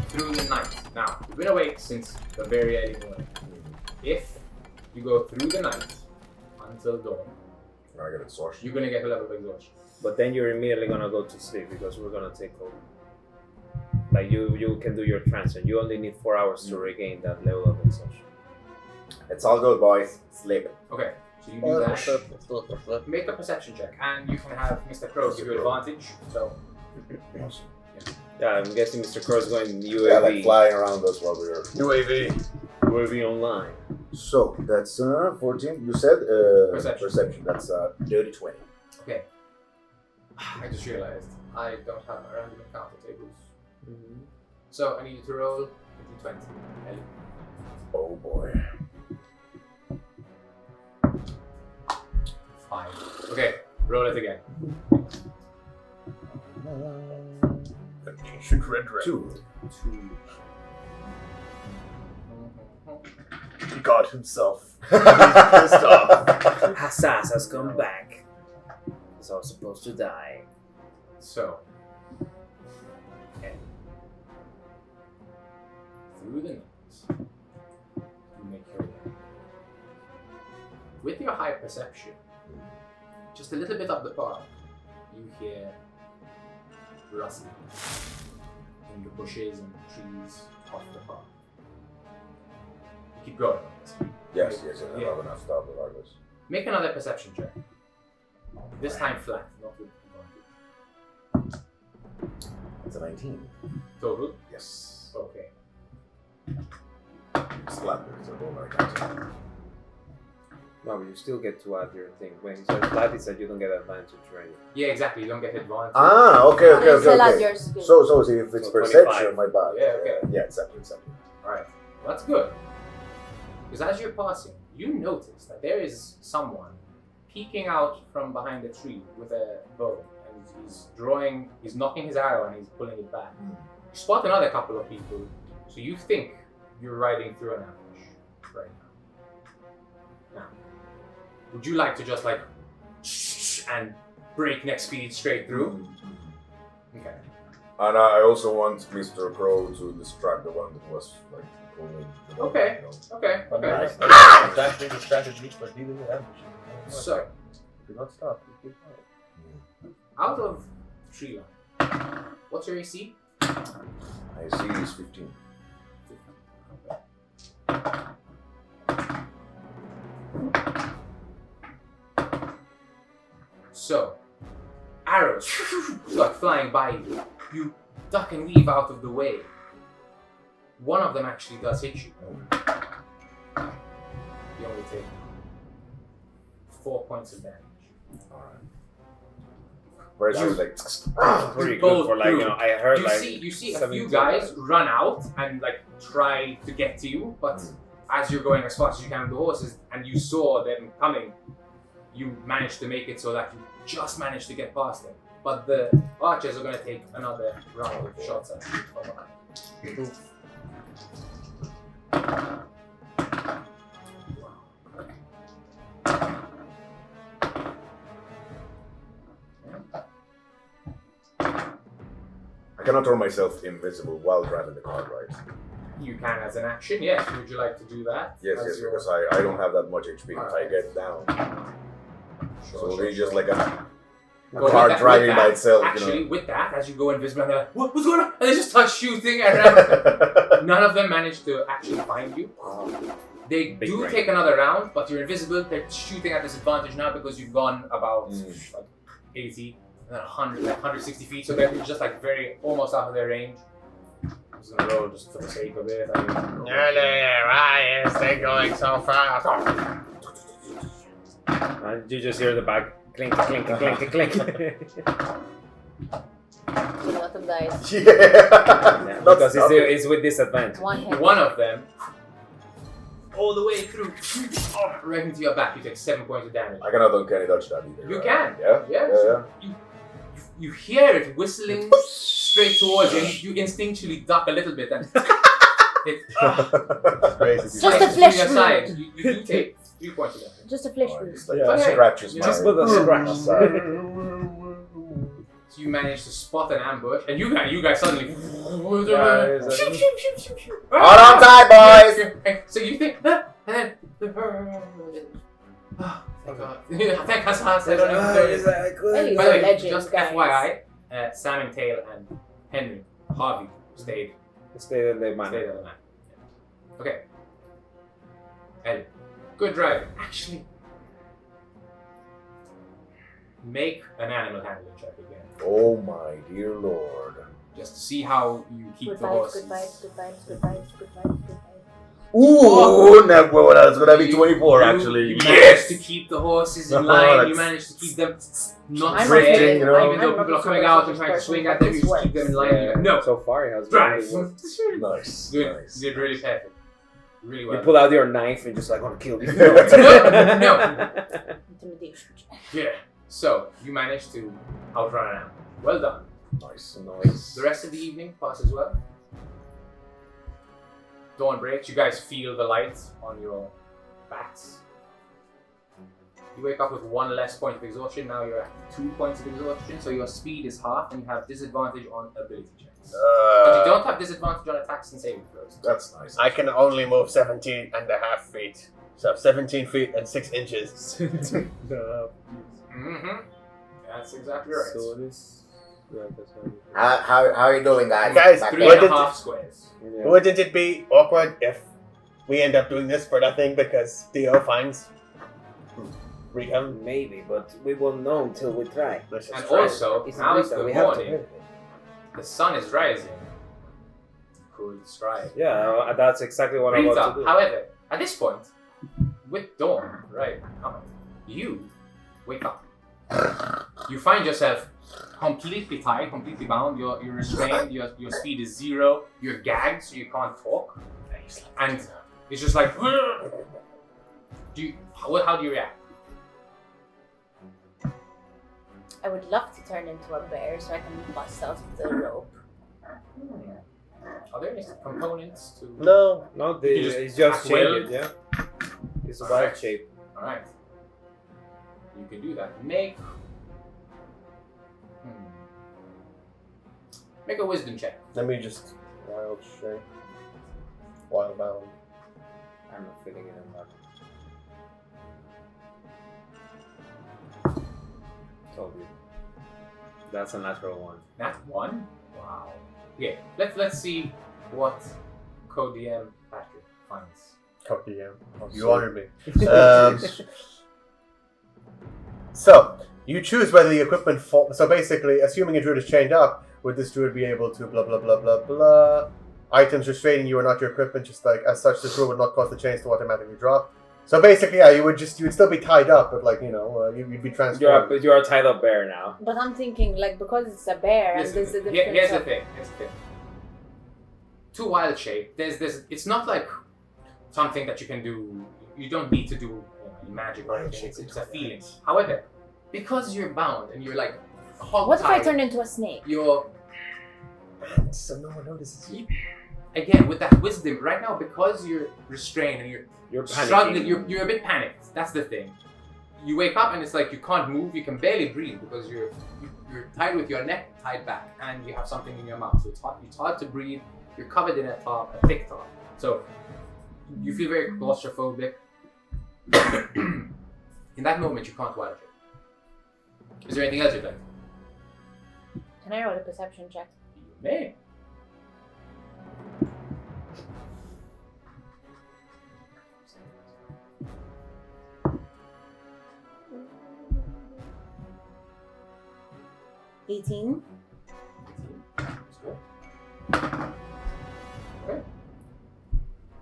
through the night. Now you've been awake since the very early morning. If you go through the night until dawn, I get exhaustion. you're gonna get a level of exhaustion. But then you're immediately gonna go to sleep because we're gonna take over. Like you can do your trance, and you only need 4 hours to regain that level of exhaustion. It's all good, boys. Sleep. Okay, so you do that. Make a perception check, and you can have Mr. Crow give you advantage. So Awesome. Yeah, I'm guessing Mr. Crow's going Yeah, like UAV. flying around us while we're. UAV. UAV online. So that's 14. You said Perception. That's dirty 20. okay, I just realized I don't have my random encounter tables. So I need you to roll a d20. Ellie. Oh boy. 5. Okay, roll it again. Ancient red red. 2. 2. God himself. He's pissed off. Hassas has come back. He's all supposed to die. So, okay. Through the night, you make your way. With your high perception, just a little bit up the path, you hear rustling in the bushes and trees off the path. Keep going. Yes. I'm Yeah. not gonna stop regardless. Make another perception check. This time flat, not with advantage. It's a 19. Total? Yes. Okay. Slapper. So roll my counter. No, but you still get to add your thing. When he says flat, he said you don't get advantage, right? Yeah, exactly. You don't get advantage. Okay. It's a lot your skill. So if it's So perception, 25. my bad. Yeah, okay. Yeah, exactly. Alright. That's good. Because as you're passing, you notice that there is someone peeking out from behind a tree with a bow. And he's knocking his arrow and he's pulling it back. You spot another couple of people, so you think you're riding through an ambush right now. Now, would you like to just like and breakneck speed straight through? Okay. And I also want Mr. Crow to distract the one that was like pulling the bow, Okay. you know. Okay. Nice. Exactly the strategy for dealing with ambushes. So, If you don't stop, you keep going. out of tree line, what's your AC? I see he's 15. So, arrows start flying by you. You duck and weave out of the way. One of them actually does hit you. You only take 4 points of damage. Alright. Whereas I was like, Pretty both good for like, through. you know, I heard You like see a 17 few guys run out and like try to get to you, but as you're going as fast as you can with the horses and you saw them coming, you managed to make it so that you just managed to get past them. But the archers are going to take another round of shots at you from behind. I cannot turn myself invisible while driving the car, right? You can as an action, yes. Would you like to do that? Yes, As yes, your- because I don't have that much HP if I get down. So it'll be just like a Well, car with driving with by that, itself, Actually, you know. with that, as you go invisible, and they're like, what's going on? And they just start shooting around. None of them manage to actually find you. They Big do brain. take another round, but you're invisible. They're shooting at disadvantage now because you've gone about like 80 and then 100, like 160 feet. So they're just like very almost out of their range. I'm just gonna roll just for the sake of it. Why is they going so fast? and you just hear the bag clink, clink, clink, clink. A lot of dice. Yeah. Yeah, Not because stopping. it's with disadvantage. One hit. One of them, all the way through, right into your back. You take 7 points of damage. I cannot uncanny dodge that either. You right? can. Yeah? Yeah. You hear it whistling straight towards you, and you instinctually duck a little bit, and it Crazy. Just a slices flesh to your wound. side. You do take 3 points of damage. Just a flesh Oh, wound. it's like Yeah. scratches Yeah. my... Just with a scratch. So you manage to spot an ambush, and you guys suddenly. Yeah, Hold on tight, boys! So you think, and then. Oh, thank God. Thank God. Hey, By the you're way, a legend, just guys. FYI, Sam and Tail and Henry, Harvey stayed Stay in the stayed manor. on the map. Okay. Ellie, good driving. Actually, make an animal handling check again, Oh my dear lord. just to see how you keep Good the vibes, horses. good vibes, good vibes, good vibes, good vibes, good vibes. Ooh, well, that's gonna be 24 You actually. managed to keep the horses in Oh, line. You that's- managed to keep them not I'm scared, drifting, you know. even though people are coming out and trying to swing at them. You just keep them in line. Yeah. No, So far, it has drive. really worked. Nice. Good. Nice. You did really perfect. Really You well. pull out your knife and just like want to kill you. No. Intimidation check. Yeah. So you managed to outrun an ambush. Well done. Nice. Nice. The rest of the evening passes well. Dawn breaks. You guys feel the light on your backs. You wake up with 1 less point of exhaustion. Now you're at 2 points of exhaustion. So your speed is half, and you have disadvantage on ability checks. But you don't have disadvantage on attacks and saving throws. That's nice. I can only move 17.5 feet. So 17 feet and 6 inches. Mm-hmm. That's exactly right. So this. Yeah, that's How are you doing, guys? Guys, Back Three there? and a half squares. Yeah. Wouldn't it be awkward if we end up doing this for nothing because Theo finds Rita? Maybe, but we won't know until we try. Let's just And try it. also, It's now it's Rita, the we have to morning. hit it. The sun is rising. Could strike. Yeah, that's exactly what I want to Rita, do. however, at this point, with dawn, right, coming, you wake up. You find yourself completely tied, completely bound. You're restrained. Your speed is 0. You're gagged, so you can't talk. And it's just like, how do you react? I would love to turn into a bear so I can bust out the rope. Are there any components to? No. No, You just it's just wild. winged, yeah. It's a Alright. wild shape. All right. You can do that. Make a wisdom check. Let me just wild shape. Wild bound. I'm not feeling it in that. Told you. That's a natural one. Nat 1. Wow. Okay. Let's see what co-DM Patrick finds. Copy you. You So- honored me. So, you choose whether the equipment so basically, assuming a druid is chained up, would this druid be able to blah blah blah blah blah? Items restraining you are not your equipment, just like as such, this rule would not cause the chains to automatically drop. So basically, yeah, you would still be tied up, but like, you'd be transformed. You are a tied up bear now. But I'm thinking, like, because it's a bear and there's a difference. Here's the thing. To wild shape, there's it's not like something that you can do. You don't need to do magic or anything. It's a feeling. However, because you're bound and you're like hog What if I tied, turn into a snake? you're So no one notices you. again with that wisdom right now because you're restrained and you're You're panicking. struggling. You're a bit panicked. That's the thing. You wake up and it's like you can't move. You can barely breathe because you're tied with your neck tied back and you have something in your mouth. So it's hard to breathe. You're covered in a thick top. So you feel very claustrophobic. In that moment, you can't wild shape. Is there anything else you'd like? Can I roll a perception check? You may. $18. Okay.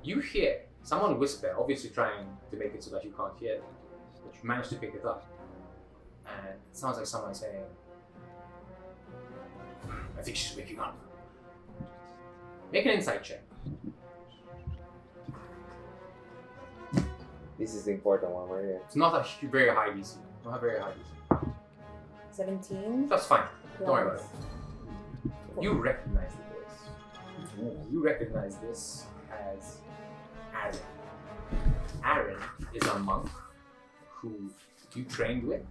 You hear someone whisper, obviously trying to make it so that you can't hear them, but you manage to pick it up. And it sounds like someone saying, I think she's waking up. Make an insight check. This is the important one right here. It's not a very high DC. Not a very high DC. 17. That's fine. Don't worry about plus it. You recognize the voice. You recognize this as Aaron. Aaron is a monk who you trained with.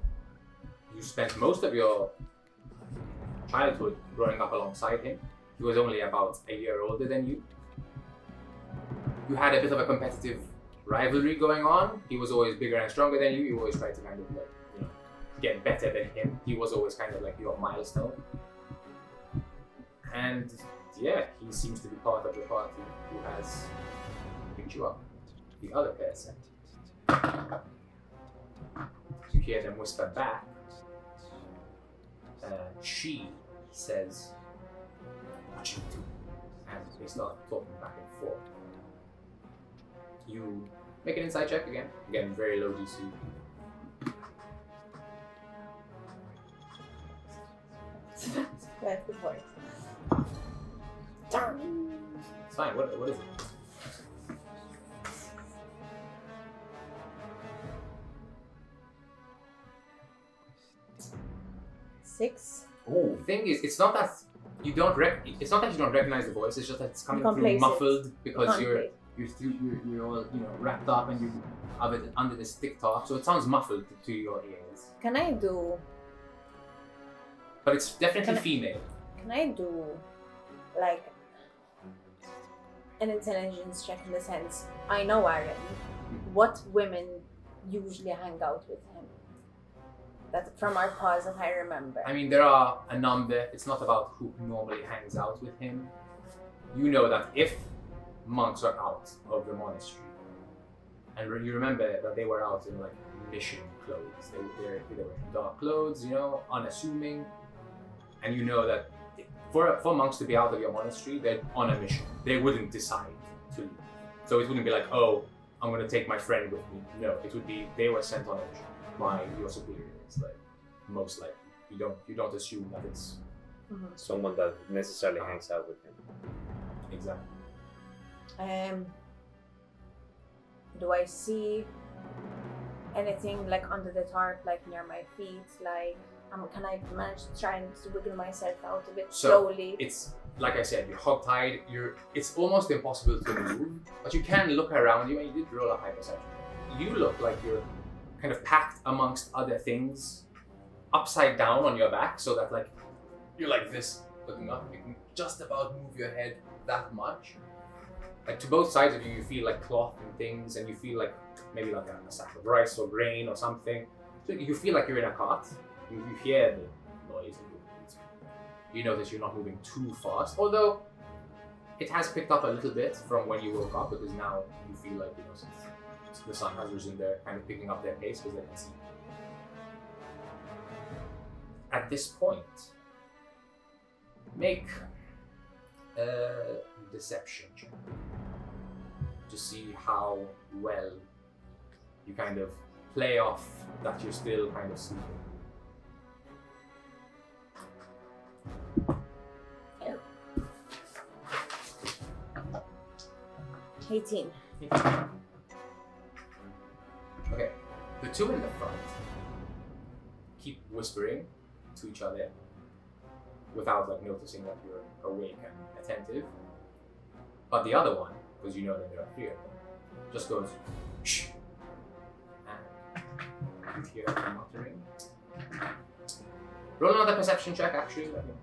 You spent most of your childhood growing up alongside him. He was only about a year older than you. You had a bit of a competitive rivalry going on. He was always bigger and stronger than you. You always tried to kind of get better than him. He was always kind of like your milestone. And yeah, he seems to be part of the party who has picked you up. The other person, you hear them whisper back. She says, what should we do? And they start talking back and forth. You make an insight check again. Again, very low DC. That's the voice. It's fine. What is it? Six. The thing is, it's not that you don't recognize the voice. It's just that it's coming can't through place it. muffled because Can't you're place. you're all wrapped up and you have it under this thick top, so it sounds muffled to your ears. Can I do But it's definitely Can I- female. like an intelligence check in the sense I know Aaron. What women usually hang out with him? That's from our pause that I remember. I mean, there are a number. It's not about who normally hangs out with him. You know that if monks are out of the monastery, and you remember that they were out in like mission clothes. They were dark clothes, unassuming, and you know that for monks to be out of your monastery, they're on a mission. They wouldn't decide to leave. So it wouldn't be like, oh, I'm going to take my friend with me. No, it would be they were sent on a mission by your superiors. Like most likely, you don't assume that it's Someone that necessarily hangs out with him. exactly. Do I see anything like under the tarp, like near my feet? Like, can I manage to try and wiggle myself out a bit slowly? It's like I said, you're hogtied. It's almost impossible to move, but you can look around you, and you did roll a high perception. You look like you're kind of packed amongst other things, upside down on your back, so that like you're like this, looking up. You can just about move your head that much. Like to both sides of you, you feel like cloth and things, and you feel like maybe like a sack of rice or grain or something. So you feel like you're in a cart. You hear the noise. You notice you're not moving too fast, although it has picked up a little bit from when you woke up, because now you feel like, since the sun has risen, they're kind of picking up their pace because they can see. At this point, make a deception check to see how well you kind of play off that you're still kind of sleeping. 18. Okay, the two in the front keep whispering to each other without like noticing that you're awake and attentive. But the other one, because you know that there are three of them, just goes shh, and you hear them muttering. Roll another perception check, actually. Let me.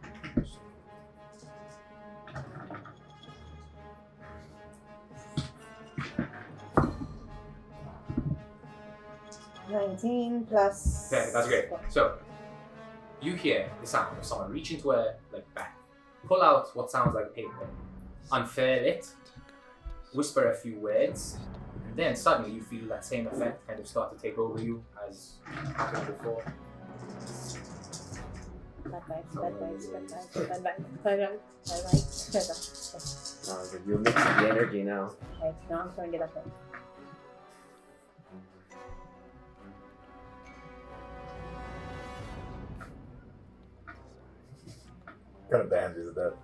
19 plus. Okay, that's great. So, you hear the sound of someone reach into a bag, pull out what sounds like paper, unfurl it, whisper a few words, and then suddenly you feel that same effect kind of start to take over you as happened before. Bad vibes. You're mixing the energy now. Okay, now I'm throwing it up there. What kind of band is that?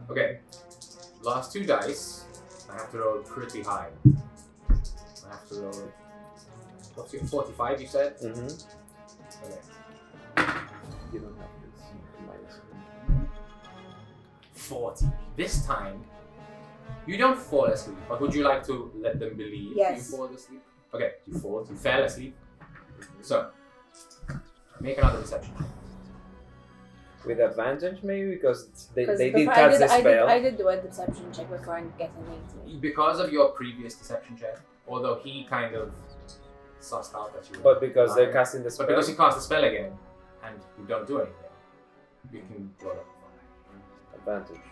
Okay, last two dice, I have to roll pretty high. I have to roll, what's your 45 you said? Mm-hmm. Okay. You don't have this. Minus. 40. This time, you don't fall asleep, but would you like to let them believe Yes. you fall asleep? Okay, you fell asleep. So, make another deception. With advantage, maybe, because they did before cast the spell. I did do a deception check before I get an 18. Because of your previous deception check, although he kind of sussed out that you were But because lying, they're casting the spell. but because you cast the spell again, and you don't do anything, you can roll up. Advantage.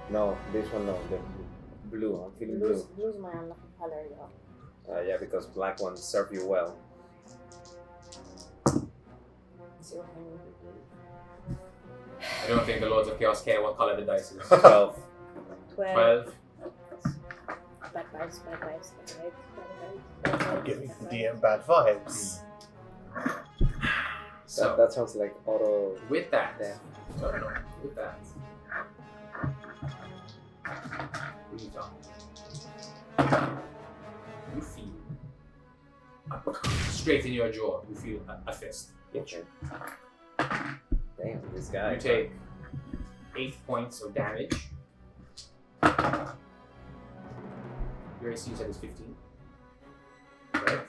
No, this one no. The blue. I'm feeling blue. Blue's my unlucky color, though. Yeah, because black ones serve you well. See what I mean? I don't think the Lords of Chaos care what color the dice is. 12. 12. Bad vibes. I'm giving the DM bad vibes. So, That sounds like auto. with that, Yeah. with that, Rita, you feel straight in your jaw. You feel a fist. Okay. Damn, this guy. You take 8 points of damage. Your AC you said is 15. Right?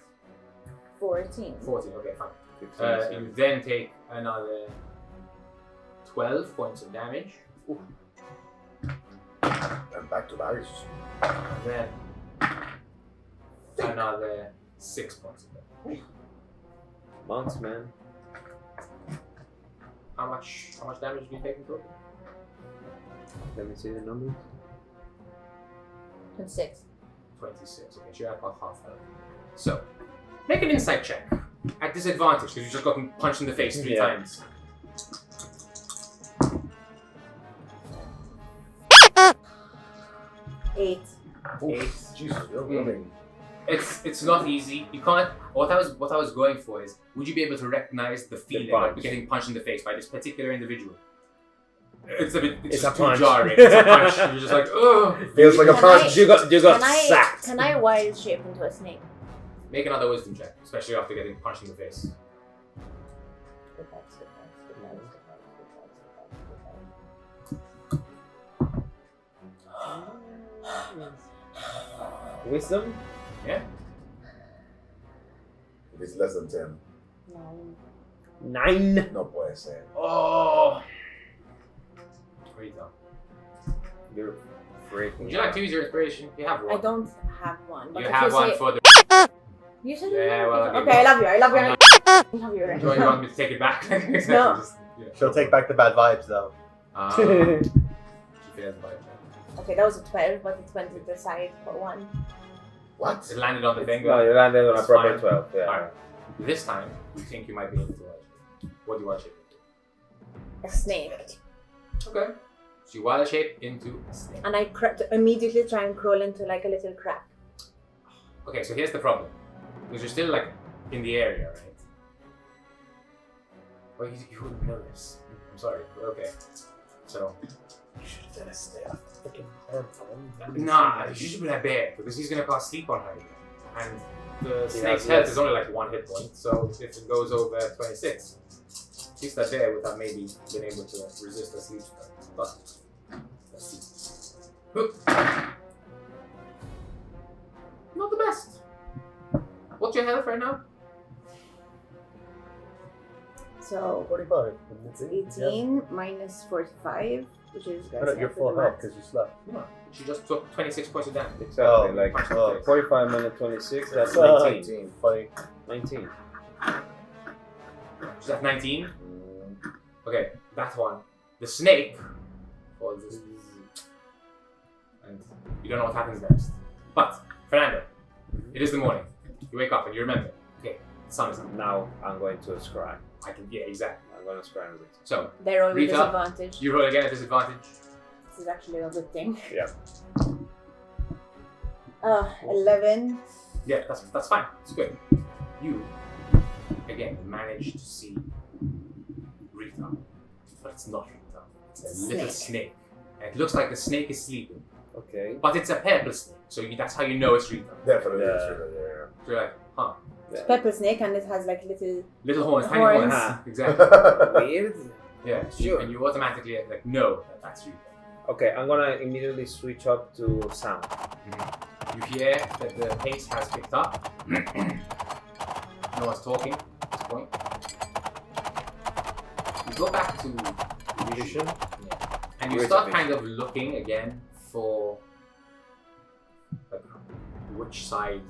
14. 14, okay, fine. 15, You then take another 12 points of damage. And back to Darius. And then another 6 points of damage. Months, man. How much damage do you take in total? Let me see the numbers. 26. 26. Okay, so you're at about half health. So, make an insight check. At disadvantage, because you just gotten punched in the face 3 Yeah. times. Eight. Jesus, you're rolling It's not easy. You can't. What I was going for is, would you be able to recognize the feeling of getting punched in the face by this particular individual? It's a bit. It's just too punch. jarring. It's a punch. You're just like, ugh. Feels like a Can punch. You got sacked. Can I wild shape into a snake? Make another wisdom check, especially after getting punched in the face. Wisdom? Yeah. If it's less than 10, 9. no puede ser. Oh. Rita. You're freaking. Would you like to use your inspiration? You have one. I don't have one. But You if have you one say, for the. You said Yeah, well, I'll give okay, you I love you. I love you. I love you. Do you want me to take it back? Exactly. No. Just, yeah. She'll take back the bad vibes though. She failed the vibe. Okay, that was a 12, but it went to the side for 1. What? It landed on the finger. No, you landed on a It's proper fine. 12. Yeah. Alright. This time, you think you might be able to watch it. What do you watch it? A snake. Okay. So you wild shape into a snake. And I immediately try and crawl into like a little crack. Okay, so here's the problem. Because you're still like in the area, right? Well, you wouldn't know this. I'm sorry, but okay. So. You should have done a stay off the freaking Nah, you should put a bear because he's gonna cast sleep on her. And the snake's has health less. is only like 1 hit point, so if it goes over 26, at least that bear would have maybe been able to resist a sleep spell. But let's see. Not the best. What's your health right now? So 45. it's 18 minus 45, which is Yeah. Your full health because you slept. No, she just took 26 points of damage. Exactly. Oh, like oh. 45 minus 26, that's Oh, 19. Funny. 19. She's at 19. Okay, that one. The snake falls and you don't know what happens next. But, Fernando, it is the morning. You wake up and you remember, okay, the sun is up. Now I'm going to scry. Yeah, exactly. I'm going to scry with it. So, they're all with Rita? disadvantage. you roll again at disadvantage. This is actually a good thing. Yeah. 11. Yeah, that's fine. It's good. You, again, manage to see Rita. But it's not Rita. It's a little snake. And it looks like the snake is sleeping. Okay. But it's a purple snake. So that's how you know it's Rita. Definitely. Yeah. Yeah. So you're like, huh. It's pepper snake and it has like little. Little horns, tiny Horns. horns. Exactly. Weird. Yeah, Sure. and you automatically like know that that's Rita. Okay, I'm gonna immediately switch up to sound. You hear that the pace has picked up. No one's talking at this point. You go back to Vision. and you Where's start the kind of looking again for like which side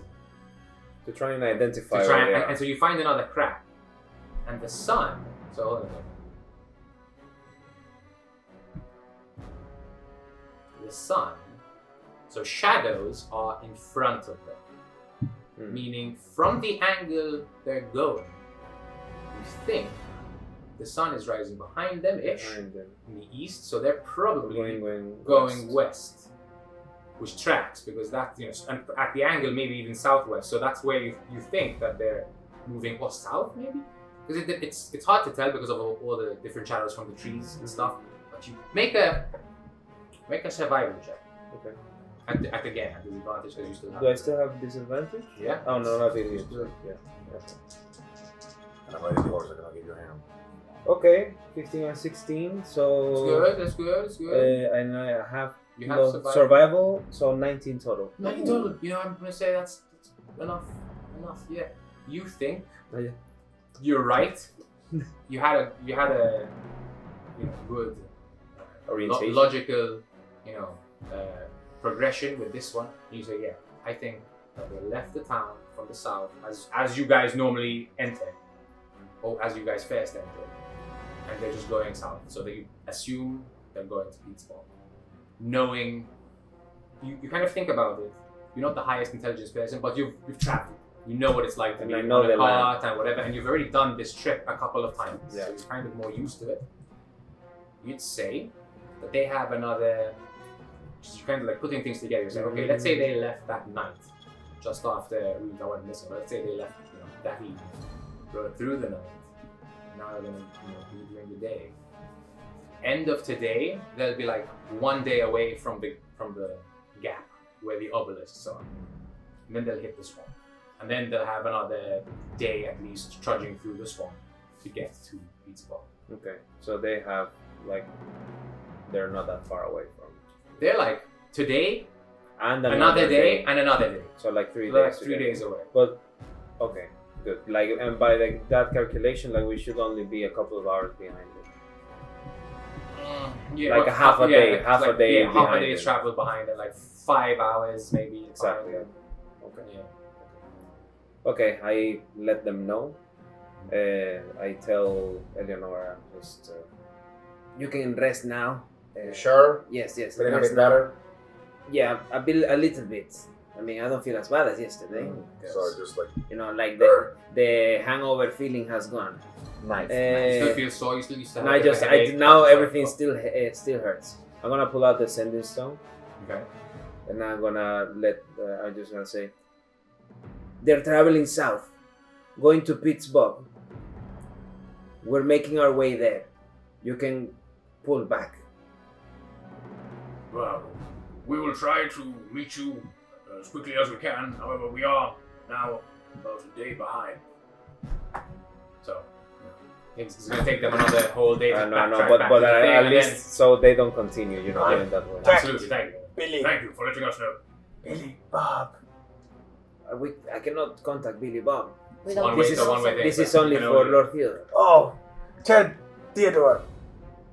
To try and identify. to try where they and, are. and so you find another crack. And the sun, so hold on a second. The sun, so shadows are in front of them. Hmm. Meaning from the angle they're going, you think the sun is rising behind them-ish Behind them. in the east, so they're probably Going west, which tracks because that, you know, and at the angle maybe even southwest. So that's where you think that they're moving or south maybe, because it's hard to tell because of all the different shadows from the trees and stuff. But you make a survival check. Okay. At disadvantage because you still have. Do I still have disadvantage? Yeah. Oh no, not it. Yeah. And I'm ready to I'm gonna give you a hand. Okay, 15 and 16. So. That's good. And I have You have survival, so 19 total. No, you don't. You know, I'm gonna say that's enough. Yeah. You think Oh, yeah. you're right. you had a good Orientation. logical progression with this one. You say, yeah, I think that they left the town from the south as you guys normally enter, or as you guys first enter, and they're just going south. So they assume they're going to Petersburg. Knowing, you kind of think about it. You're not the highest intelligence person, but you've traveled. You know what it's like to And be I know on a the cart and whatever, and you've already done this trip a couple of times. Yeah. So you're kind of more used to it. You'd say that they have another, just kind of like putting things together. You're saying, okay, let's say they left that night, just after Rita went missing. Let's say they left, that evening, rode through the night. Now they're gonna, be during the day. End of today, they'll be like 1 day away from the gap where the obelisks are. And then they'll hit the swamp. And then they'll have another day at least trudging through the swamp to get to Pete's Bog. Okay, so they have like they're not that far away from. They're like today, And another day, and another day. So like 3 They're days. like 3 days away. But okay, good. Like, and by that calculation, like we should only be a couple of hours behind it. Yeah, Like a half a day, half a day Yeah, half a behind day's it. travel behind it, like 5 hours maybe. Exactly. behind Okay. it. Yeah. Okay, I let them know. I tell Eleonora just you can rest now. You sure? Yes, yes. Feeling a rest bit now. better? Yeah, a little bit. I mean, I don't feel as bad as yesterday. So just like Like the hangover feeling has gone. Nice. You still Uh, feel sore, you still used to have and I a bit of just a headache, now after everything work. still hurts. I'm gonna pull out the sending stone Okay. and I'm gonna I'm just gonna say they're traveling south, going to Pittsburgh. We're making our way there. You can pull back. Well, we will try to meet you as quickly as we can. However, we are now about a day behind. So, It's going to take them another whole day to No, backtrack but back to the thing, at and least so they don't continue, Fine. going that way. then, absolutely, thank you. Billy. thank you for letting us know. Billy Bob. I cannot contact Billy Bob. We One don't way This to is, one way thing. this but is only you can for Lord Theodore. Oh, tell Theodore.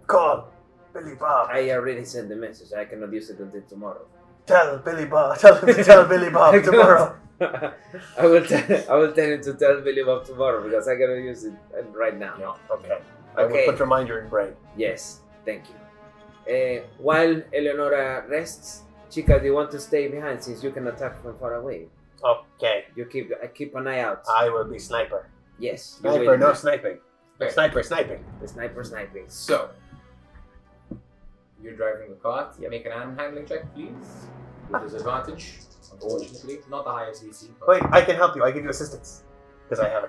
Call Billy Bob. I already sent the message. I cannot use it until tomorrow. Tell Billy Bob. Tell him to tell Billy Bob tomorrow. I will tell him to tell Billy Bob tomorrow because I cannot use it right now. Yeah. Okay. I will Okay. put reminder in brain. Yes, thank you. While Eleonora rests, Chica, do you want to stay behind since you can attack from far away? Okay. You keep an eye out. I will be sniper. Yes, you Sniper, will. no sniping. Okay. Sniper, sniping. The sniper sniping. So, you're driving the cart. Yep. Make an animal handling check, please. With disadvantage, unfortunately. Not the highest DC. But Wait, I can help you. I give you assistance because I have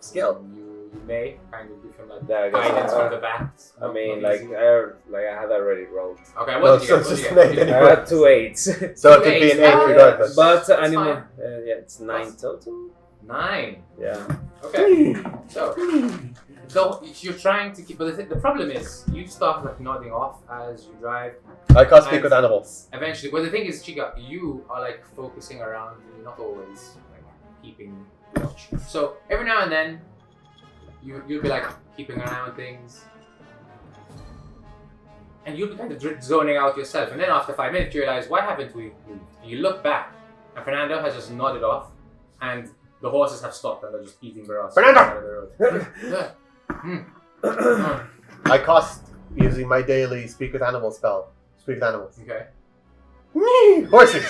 skill. You may kind of give him like Yeah, I guess, guidance from the back. I mean, Not like easy. I had already rolled. Okay, No, what did so you it's get? just What did you an get? I had 2 8s. So it could be an 8 regardless. But That's animal, fine. yeah, it's 9 total. 9. Yeah. Okay. So you're trying to keep, but the problem is you start like nodding off as you drive. I can't speak with animals. Eventually, well, the thing is, Chica, you are like focusing around. You're not always like keeping watch. So every now and then, you'll be like keeping an eye on things, and you'll be kind of zoning out yourself. And then after 5 minutes, you realize, why haven't we moved? And you look back, and Fernando has just nodded off, and the horses have stopped and they're just eating grass. Fernando! on the road. Yeah. I cost using my daily speak with animals spell. Speak with animals. Okay. Horses.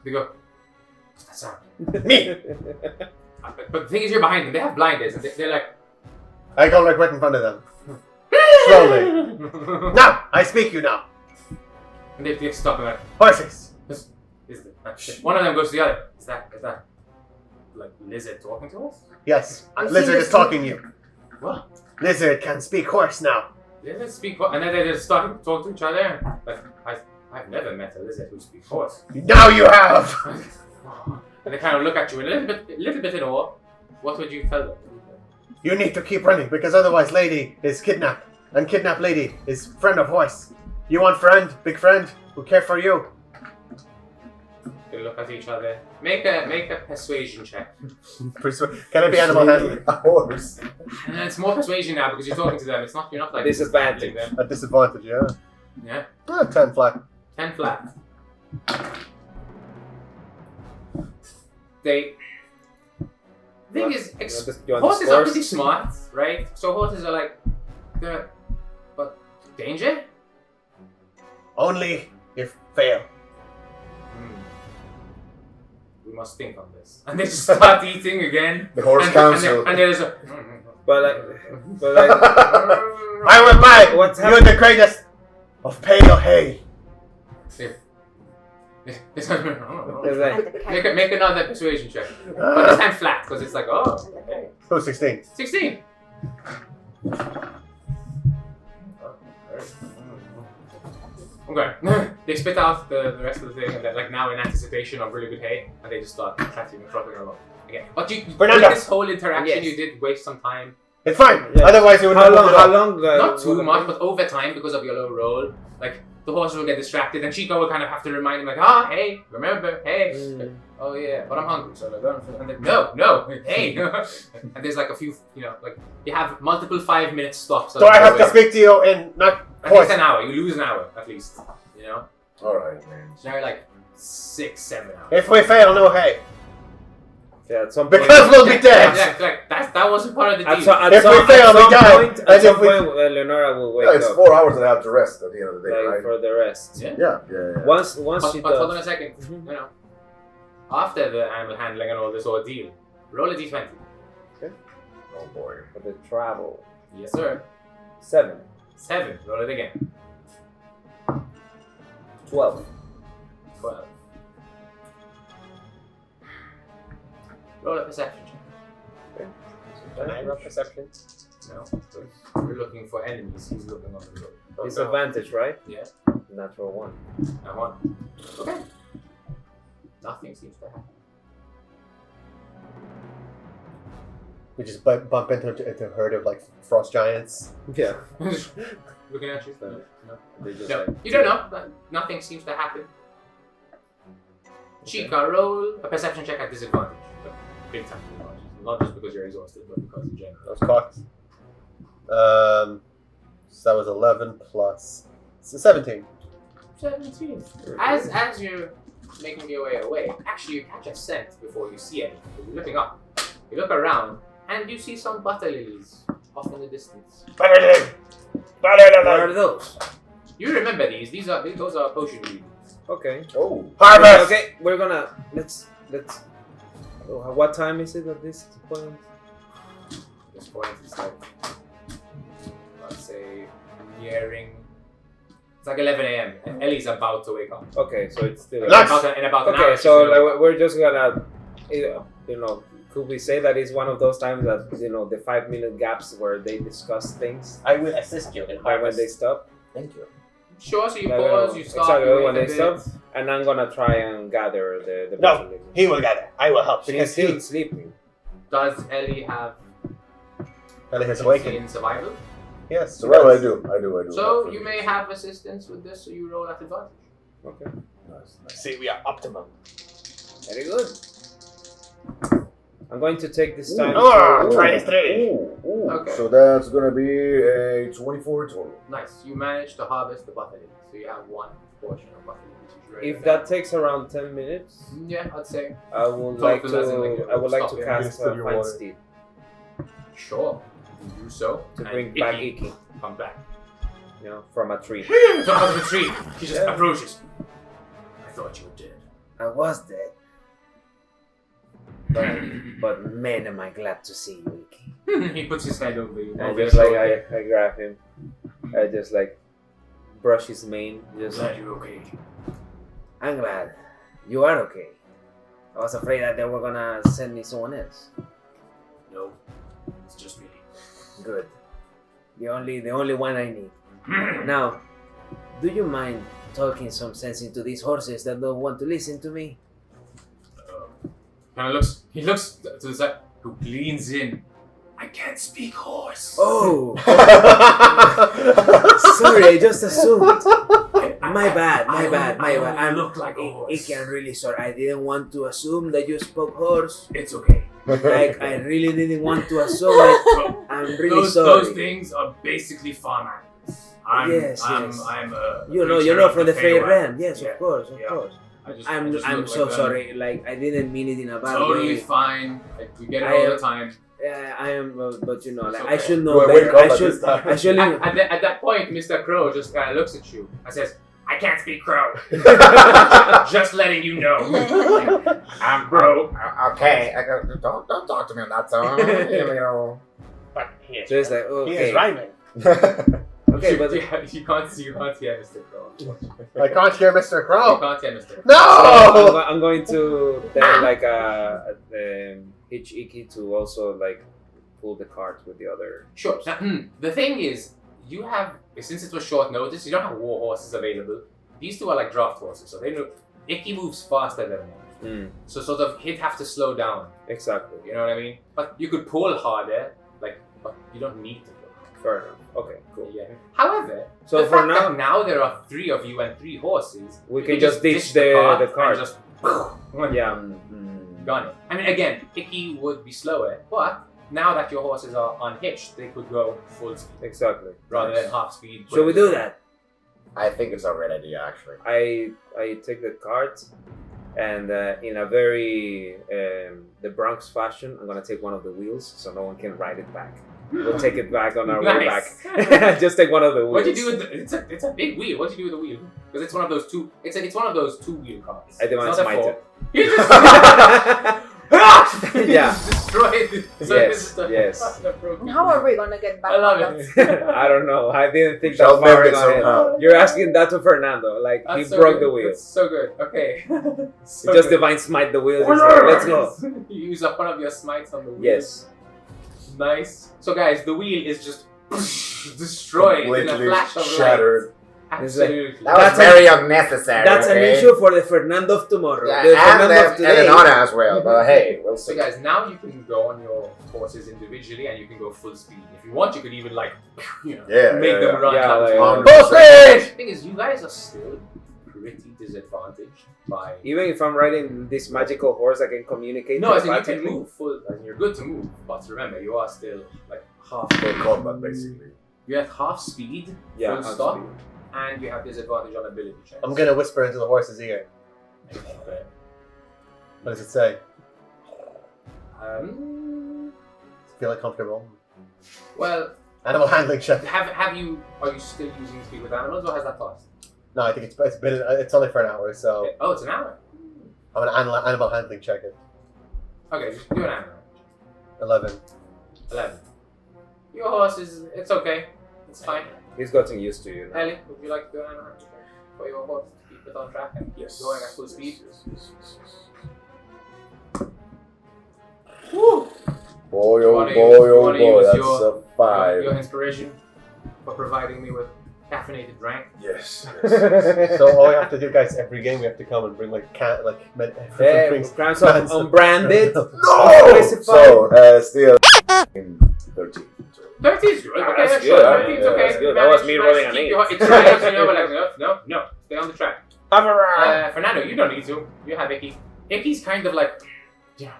They go, what's that sound? Me. But the thing is, you're behind them. They have blinders, and they're like, I go like right in front of them. Slowly. Now I speak you now. and they stop and like, Horses. one of them goes to the other. Is that like lizard talking to us? Yes. I see Lizard this- is talking you. What? Lizard can speak horse now. Lizards speak horse, and then they just start to talk to each other. Like I've never met a lizard who speaks horse. Now you have. And they kind of look at you a little bit in awe. What would you tell them? You need to keep running because otherwise lady is kidnapped. And kidnapped lady is friend of horse. You want friend, big friend, who care for you. They look at each other. Make a persuasion check. Can it be animal handling? A horse. And it's more persuasion now because you're talking to them. You're not like Disadvantage. them. A disadvantage, yeah. Yeah. 10 flat. 10 flat. They. Thing is, you want the horses are scores? pretty smart, right? So horses are like, but danger? Only if fail. We must think on this. And they just start eating again. The horse and, council. And there's a. But like, I will buy What's you the greatest of pale hay. They It's like, Make another persuasion check. But this time flat, because it's like, oh, okay. Oh, 16. 16. Okay. They spit out the rest of the thing, and they're like now in anticipation of really good hay, and they just start chatting and trotting along. Okay. But with Fernando. this whole interaction, Yes. you did waste some time. It's fine. Yeah. Otherwise, it would how have long? moved it How up. long? Not too much, but over time, because of your low roll, like the horse will get distracted, and Chico will kind of have to remind him, like, hey, remember, hey. Mm. Oh yeah, but I'm hungry, so like, and then, no, hey. And there's like a few, like you have multiple 5-minute stops. So I have to speak to you in not At least an hour. You lose an hour at least. Alright, man. So now like 6-7 hours. If we fail, no hay. Yeah, at some point. Because we'll be dead. That wasn't part of the deal. If we fail, we die. At And some if we- point, Leonora will wake Yeah, it's up 4 hours that I have to rest at the end of the day, like, right? for the rest. Yeah. Yeah. Once But she hold on does. a second. After the animal handling and all this ordeal, roll a d20. Oh boy. For the travel. Yes, sir. 7. 7. Roll it again. 12. 12. Roll a perception check. Can I roll perception? No. We're looking for enemies. He's looking on the road. Disadvantage, right? Yeah. Natural 1. And 1. Okay. Nothing seems to happen. We just bump into a herd of like frost giants. Yeah. Looking at you. No. They just No. like, You don't know. But nothing seems to happen. Chica, roll a perception check at disadvantage. But big time disadvantage. Not just because you're exhausted, but because in general. Those cocks. So that was 11 plus 17. 17. As you're making your way away, actually you catch a scent before you see anything. You're looking up. You look around, and you see some butter lilies off in the distance. what are those? You remember these? Those are potion lilies. Okay. Oh. Harvest! Okay, we're gonna let's. What time is it at this point? At this point, it's like, let's say, nearing. It's like 11 a.m. and Ellie's about to wake up. Okay, so it's still. In about an hour. Okay, so like, we're just gonna, could we say that it's one of those times that the 5-minute gaps where they discuss things I will assist you in by when they stop? Thank you. Sure, so you No, pause, you stop. exactly, you wait when a they bit. stop, and I'm gonna try and gather the No. potion lilies. He will gather. I will help. She's Because still sleeping. Does Ellie have Ellie has proficiency awakened. in survival? Yes. So right, I do. So you may have assistance with this, so you roll at advantage. Okay. Nice. See, we are optimum. Very good. I'm going to take this time. Oh, to- 23. Ooh. Okay. So that's gonna be a 24 total. Nice. You managed to harvest the butter lilies, so you have one portion of butter lilies. which is ready If to that takes around 10 minutes, go. Yeah, I'd say. I would Total like doesn't make it. to. I would like Stop to it. cast Instead of your Find water. Steed Sure. You do so. to and bring back Icky Iki, comes back. from a tree. So out of the tree, he just Yeah. approaches. I thought you were dead. I was dead, but man, am I glad to see you, Iki. He puts his head over you. And over just your like shoulder. I grab him, I just like brush his mane. Just Glad you're okay. I'm glad you are okay. I was afraid that they were gonna send me someone else. No, it's just me. Good. The only one I need. Now, do you mind talking some sense into these horses that don't want to listen to me? He looks to the side, who leans in. I can't speak horse. Oh, sorry, I just assumed. My bad. I look like a horse. I'm really sorry. I didn't want to assume that you spoke horse. It's okay. Like, I really didn't want to assume it. I'm really sorry. Those things are basically farm animals. I'm a You creature know of from the Fey Feywild. Realm. Yes, Yeah. of course. Yeah. I just I'm look so like sorry. Like, I didn't mean it in a bad Totally way. fine. Like, we get it I all am- the time. I am, but It's like, okay. I should Do know I wake better. up I at should. this time? I should. At that point, Mr. Crow just kind of looks at you and says, I can't speak Crow. Just letting you know. I'm broke. Okay, don't talk to me on that tone. But he is, So it's like, he is okay, rhyming. okay, but you can't hear Mr. Crow. I can't hear Mr. You Crow. can't hear Mr. No! So I'm going to then like hitch Iki to also like pull the cart with the other. Sure. Now, the thing is, you have, since it was short notice, you don't have war horses available. These two are like draft horses, so they know Icky moves faster than them. So sort of he'd have to slow down. Exactly. You know what I mean? But you could pull harder, like, but you don't need to. Fair enough. Okay, cool. Yeah. However, So the for fact that now there are 3 of you and 3 horses, we you can just ditch the cart. and just Yeah. gone it. I mean, again, Icky would be slower, but now that your horses are unhitched, they could go full speed Exactly. rather than half speed. Shall we do that? I think it's a great idea, actually. I take the cart and in a very the Bronx fashion, I'm gonna take one of the wheels so no one can ride it back. We'll take it back on our way back. Nice. Just take one of the wheels. What do you do with the, it's a big wheel. What do you do with the wheel? Because it's one of those two. It's one of those 2-wheel cars. I demand It's not a smite 4. it. You just Yeah. destroyed it. So Yes, this is the yes. And how are we gonna get back I love on it. that? I don't know. I didn't think Shall that far mend it ahead. somehow. You're asking that to Fernando. Like he That's so broke good. the wheel. That's so good. Okay. He just divine smite the wheel. He's like, let's go. You use up one of your smites on the wheel. Yes. Nice. So guys, the wheel is just destroyed in a Completely flash of shattered. light. Absolutely. That was That's very unnecessary. That's okay? an issue for the Fernando of tomorrow. Yeah, The Fernando of and today. Elena as well. But hey, we'll So see. guys, now you can go on your horses individually and you can go full speed. If you want, you could even like, make them run. Yeah, like, like- full speed! The thing is, you guys are still pretty disadvantaged by... Even if I'm riding this magical horse, I can communicate. No, as in you can telepathically. move full, and you're good to move, but remember, you are still like half... Full combat, basically. You're at half speed, Yeah, full half stop, speed. and you have disadvantage on ability checks. I'm gonna whisper into the horse's ear. Okay. What does it say? Feel like comfortable. Well, Animal handling check. are you still using speed with animals, or has that passed? No, I think it's only for an hour, so Okay. Oh, it's an hour. I'm gonna animal handling check it. Okay, just do an animal. 11. 11. Your horse it's okay. It's fine. He's gotten used to you now. Ellie, would you like to do an animal check for your horse to keep it on track and Yes. going at full speed? Yes. Woo! Boy, You oh wanna boy, use- you oh wanna boy, use that's your- a 5. Your inspiration for providing me with caffeinated drink. Yes. So all we have to do, guys, every game we have to come and bring Hey, drinks. grams of unbranded. No! So, still 13. 13 is good. Ah, Okay, that's sure. good. 13 is Yeah, okay. that's good. You That was managed- me you rolling managed an to keep 8. your- It's right, but like, no, stay on the track. Fernando, you don't need to. You have Icky. Icky's kind of like, yeah.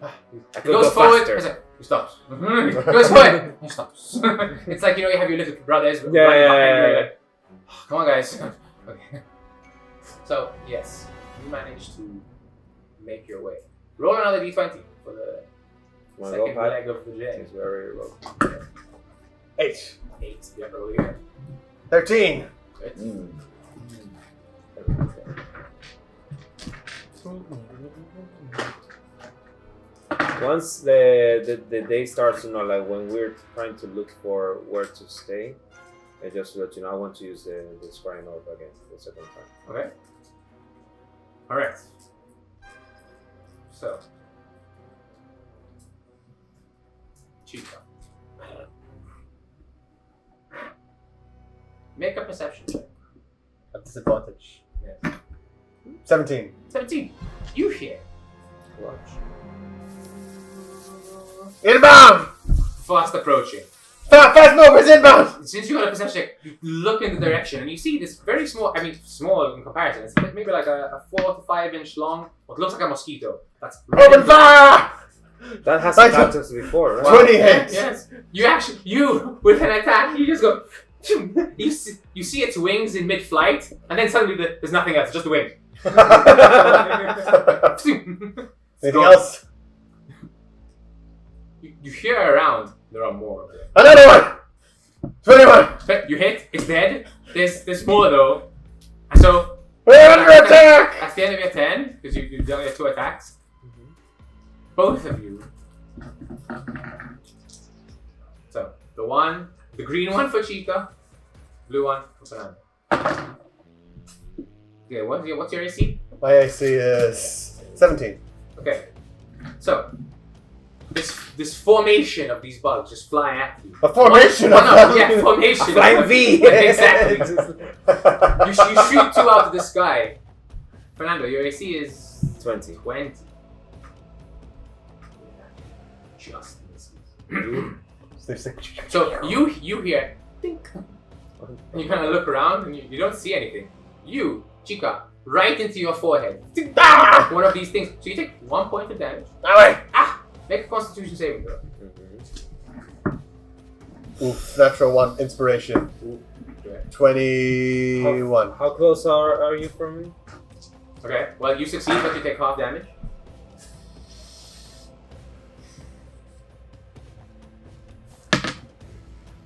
I He could goes go forward. faster. He's like, he stops. He goes forward. He stops. It's like, you have your little brothers running behind you. You're like, come on, guys. Okay. So, yes, you managed to make your way. Roll another d20 for the Wanna go, second Pat? leg of the journey. He's very low. 8. 8. You have to roll again. 13. Good. Mm. Once the day starts, like when we're trying to look for where to stay, I just to let you know, I want to use the scrying orb again the second time. Okay. Alright. So. Chica. Make a perception check. At disadvantage. Yes. 17. 17. You hear. Watch. Inbound! Fast approaching. Fast movers inbound! Since you got a perception check, you look in the direction and you see this very small, small in comparison. It's like maybe like a 4 to 5 inch long, what looks like a mosquito. That's Open fire! That has Like happened to us before, right? Wow. 20 Yes, hits. yes. You with an attack, you just go. You see its wings in mid-flight, and then suddenly there's nothing else, just the wing. Anything else? You hear around. There are more of them. Another one! 21! But you hit. It's dead. There's more though. And so We're under attack! at the end of your turn, because you've done your 2 attacks, both of you. So the green one for Chica, blue one for Fernando. Okay, what's your AC? My AC is 17. Okay. So, this formation of these bugs just fly at you. A formation No, of no, them. yeah, formation. A flying V. Exactly. You shoot two out of the sky. Fernando, your AC is 20. 20. Just misses. So you hear think, and you kind of look around and you don't see anything. You, Chica, right into your forehead. One of these things. So you take 1 point of damage. Make a Constitution saving throw. Oof, natural 1, inspiration. Okay. 21. How close are you from me? Okay. Well, you succeed, but you take half damage.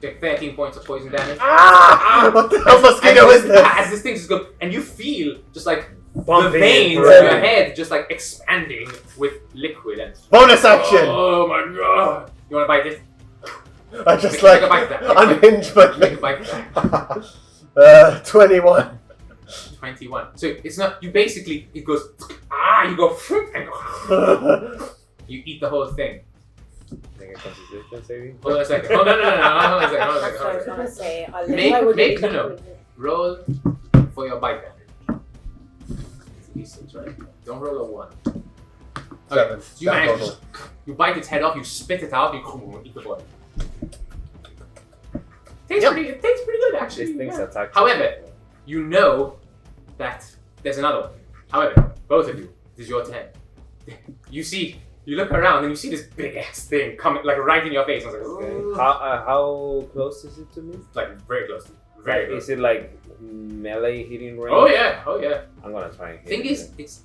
Take 13 points of poison damage. What the hell mosquito is this? As this thing just goes, and you feel just like the Bumping veins in forever. your head just like expanding with liquid and. Bonus action! Oh my god! You wanna bite it? I just Make a like bite that. unhinged my Make a bite that. 21. 21. So it's not. You basically it goes. You go and go. You eat the whole thing. Make a Constitution saving. Hold on a second. Oh no! Hold on a second. Hold on a That's second. what I Hold was on a gonna second. say. Make no. Roll for your bite damage. It's D6, right? Don't roll a 1. Okay. 7. So you manage. You bite its head off. You spit it out. You eat the body. It tastes pretty good actually. These things yeah. attack. However, you know that there's another one. However, both of you, this is your turn. You look around and you see this big ass thing coming like right in your face. I was like, Okay. How close is it to me? like very close to you. Very close. Is it like melee hitting range? Oh yeah. I'm gonna try and hit Thing it. is, it's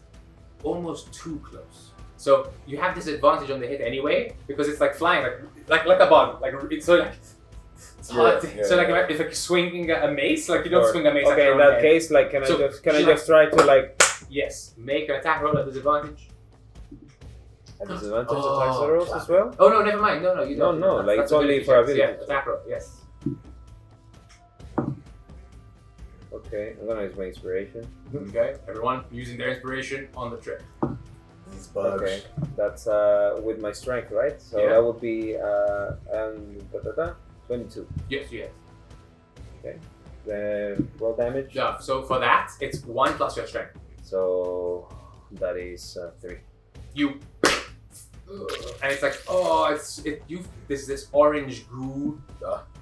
almost too close. So you have this advantage on the hit anyway because it's like flying like a bug. Like it's so like it's hard. So like if you're swinging a mace, like you don't swing a mace. at Okay, your in own that head. case, like, can I So, just try to like Yes, make an attack roll at disadvantage. at disadvantage attack rolls as well? Oh no, never mind. No, you don't. No, like, it's only for ability. Yeah, attack roll. Yes. Okay, I'm gonna use my inspiration. Okay, everyone using their inspiration on the trip. These bugs. Okay, that's with my strength, right? So Yeah. that would be 22. Yes. Then roll damage. Yeah. So for that, it's 1 plus your strength. So that is 3. You. And it's like, there's this orange goo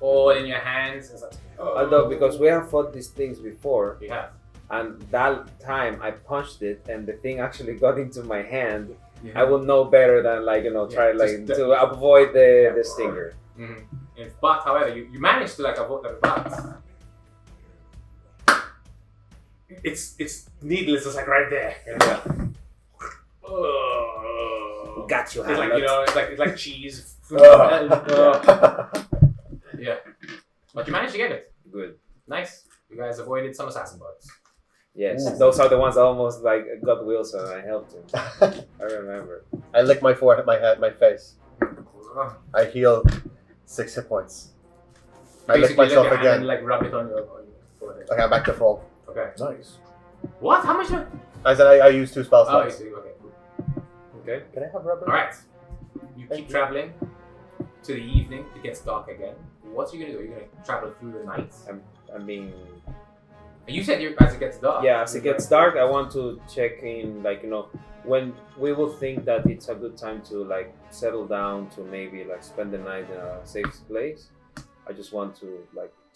all in your hands. It's like, Although because we have fought these things before, you have. and that time I punched it and the thing actually got into my hand, I will know better than try just to avoid the stinger. Mm-hmm. But however, you managed to avoid the but. It's needless. It's like right there. Got you, It's like Hamlet. it's like cheese. Yeah, but you managed to get it. Good. Nice. You guys avoided some assassin bugs. Yes, Ooh. those are the ones that almost got Wilson. I helped him. I remember. I lick my forehead, my head, my face. I heal 6 hit points. I lick Basically, myself your hand again. and rub it on your forehead. Okay, I'm back to full. Okay. Nice. What? How much? I said I used 2 spell Oh, you slots. see. Okay. Cool. Okay. Can I have rubber? All right. You keep traveling to the evening. It gets dark again. What are you gonna do? Are you gonna travel through the night? I'm being. And you said as it gets dark. Yeah, as it gets dark, I want to check in, when we will think that it's a good time to settle down to maybe spend the night in a safe place. I just want to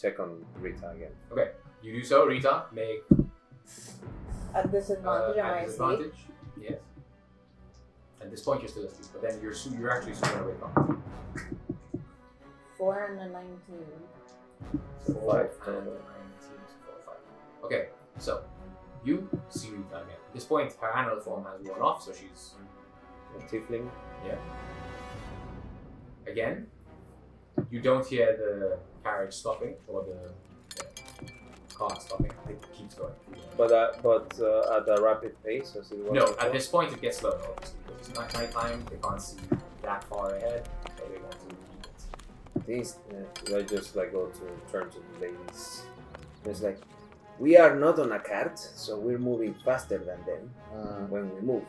check on Rita again. Okay. You do so, Rita. Make At disadvantage, am at I asleep? disadvantage. Yes. At this point, you're still asleep, but then you're actually soon gonna wake up. 4 and a 19. 4 and 19, 4, 5. Okay, so you see Rita again. At this point, her animal form has worn off, so she's A tiefling. again. You don't hear the carriage stopping or the car stopping. It keeps going. But at a rapid pace, as it was No, before? at this point it gets slower, obviously, because it's night time. They can't see that far ahead, so they want to keep it. These, I just go to turn to the ladies. It's like, We are not on a cart, so we're moving faster than them when we move.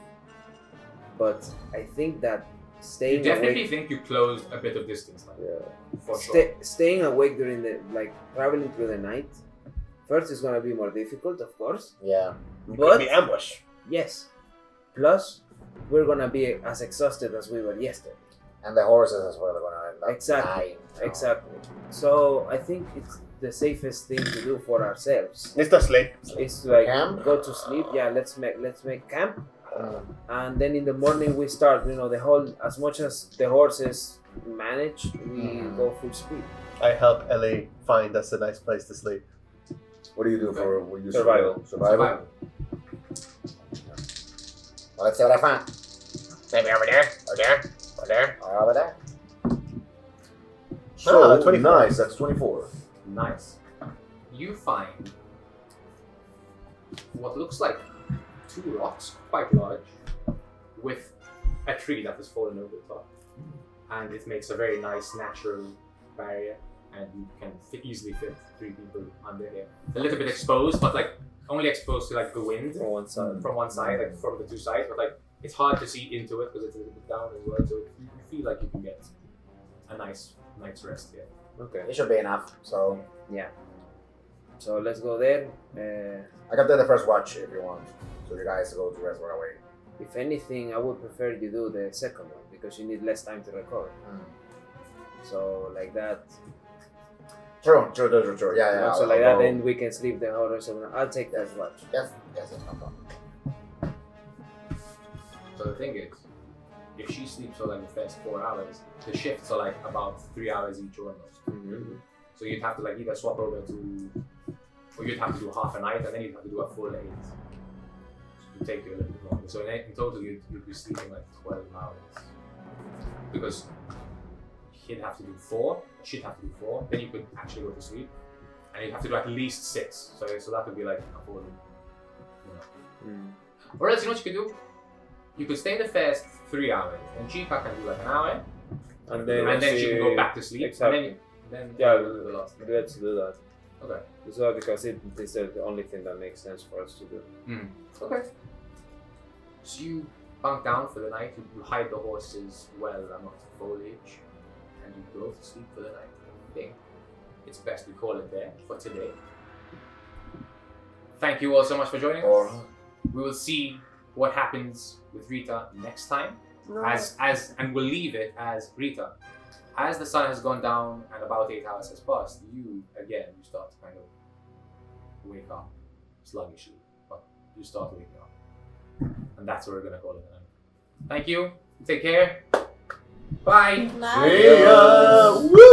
But I think that You staying definitely awake, think you closed a bit of distance, like, for sure. staying awake during the traveling through the night. First, is gonna be more difficult, of course. Yeah. Could But be ambush. yes, plus we're gonna be as exhausted as we were yesterday. And the horses as well are gonna end up Exactly. dying, you know. Exactly. So I think it's the safest thing to do for ourselves. Let's not sleep. Is to like Camp? go to sleep. Yeah, let's make camp, Mm. and then in the morning we start. You know, the whole as much as the horses manage, we go full speed. I help Ellie find us a nice place to sleep. What do you do for when you Survival. Survival. Well, let's see what I find. Maybe over there, over there, over there, or over there. So 24. nice. That's 24. Nice. You find what looks like 2 rocks, quite large, with a tree that has fallen over the top. And it makes a very nice natural barrier, and you can easily fit 3 people under here. A little bit exposed, but like only exposed to like the wind From one side. from one side, like from the 2 sides, but like it's hard to see into it because it's a little bit down as well, so you feel like you can get a nice night's rest here. Okay. It should be enough. So So let's go there. I can do the first watch if you want. So you guys go to rest right away. If anything, I would prefer you do the second one because you need less time to recover. So like that. True. Yeah, yeah. So I'll like that, go. then we can sleep the whole rest of the night. I'll take that watch. Yes, no problem. So the thing is, if she sleeps for like the first 4 hours, the shifts are like about 3 hours each almost. So you'd have to like either swap over to, or you'd have to do half a night and then you'd have to do a full 8. So it would take you a little bit longer. So in total you'd be sleeping like 12 hours. Because he'd have to do 4, she'd have to do 4, then you could actually go to sleep. And you'd have to do at least 6. So that would be like a full, you know. Or else you know what you could do? You could stay the first 3 hours, and Chica can do like an hour, And then, and then she can go back to sleep. Exactly. And then Yeah, you do the last. Let's do that. Okay. As well, because it is the only thing that makes sense for us to do. Okay. So you bunk down for the night. You hide the horses well amongst the foliage, and you go to sleep for the night. I think it's best we call it there for today. Thank you all so much for joining us. We will see what happens with Rita next time. No. And we'll leave it as Rita. As the sun has gone down and about 8 hours has passed, you start to kind of wake up sluggishly, but you start waking up. And that's what we're gonna call it tonight. Thank you. Take care. Bye. Bye. See ya. Woo!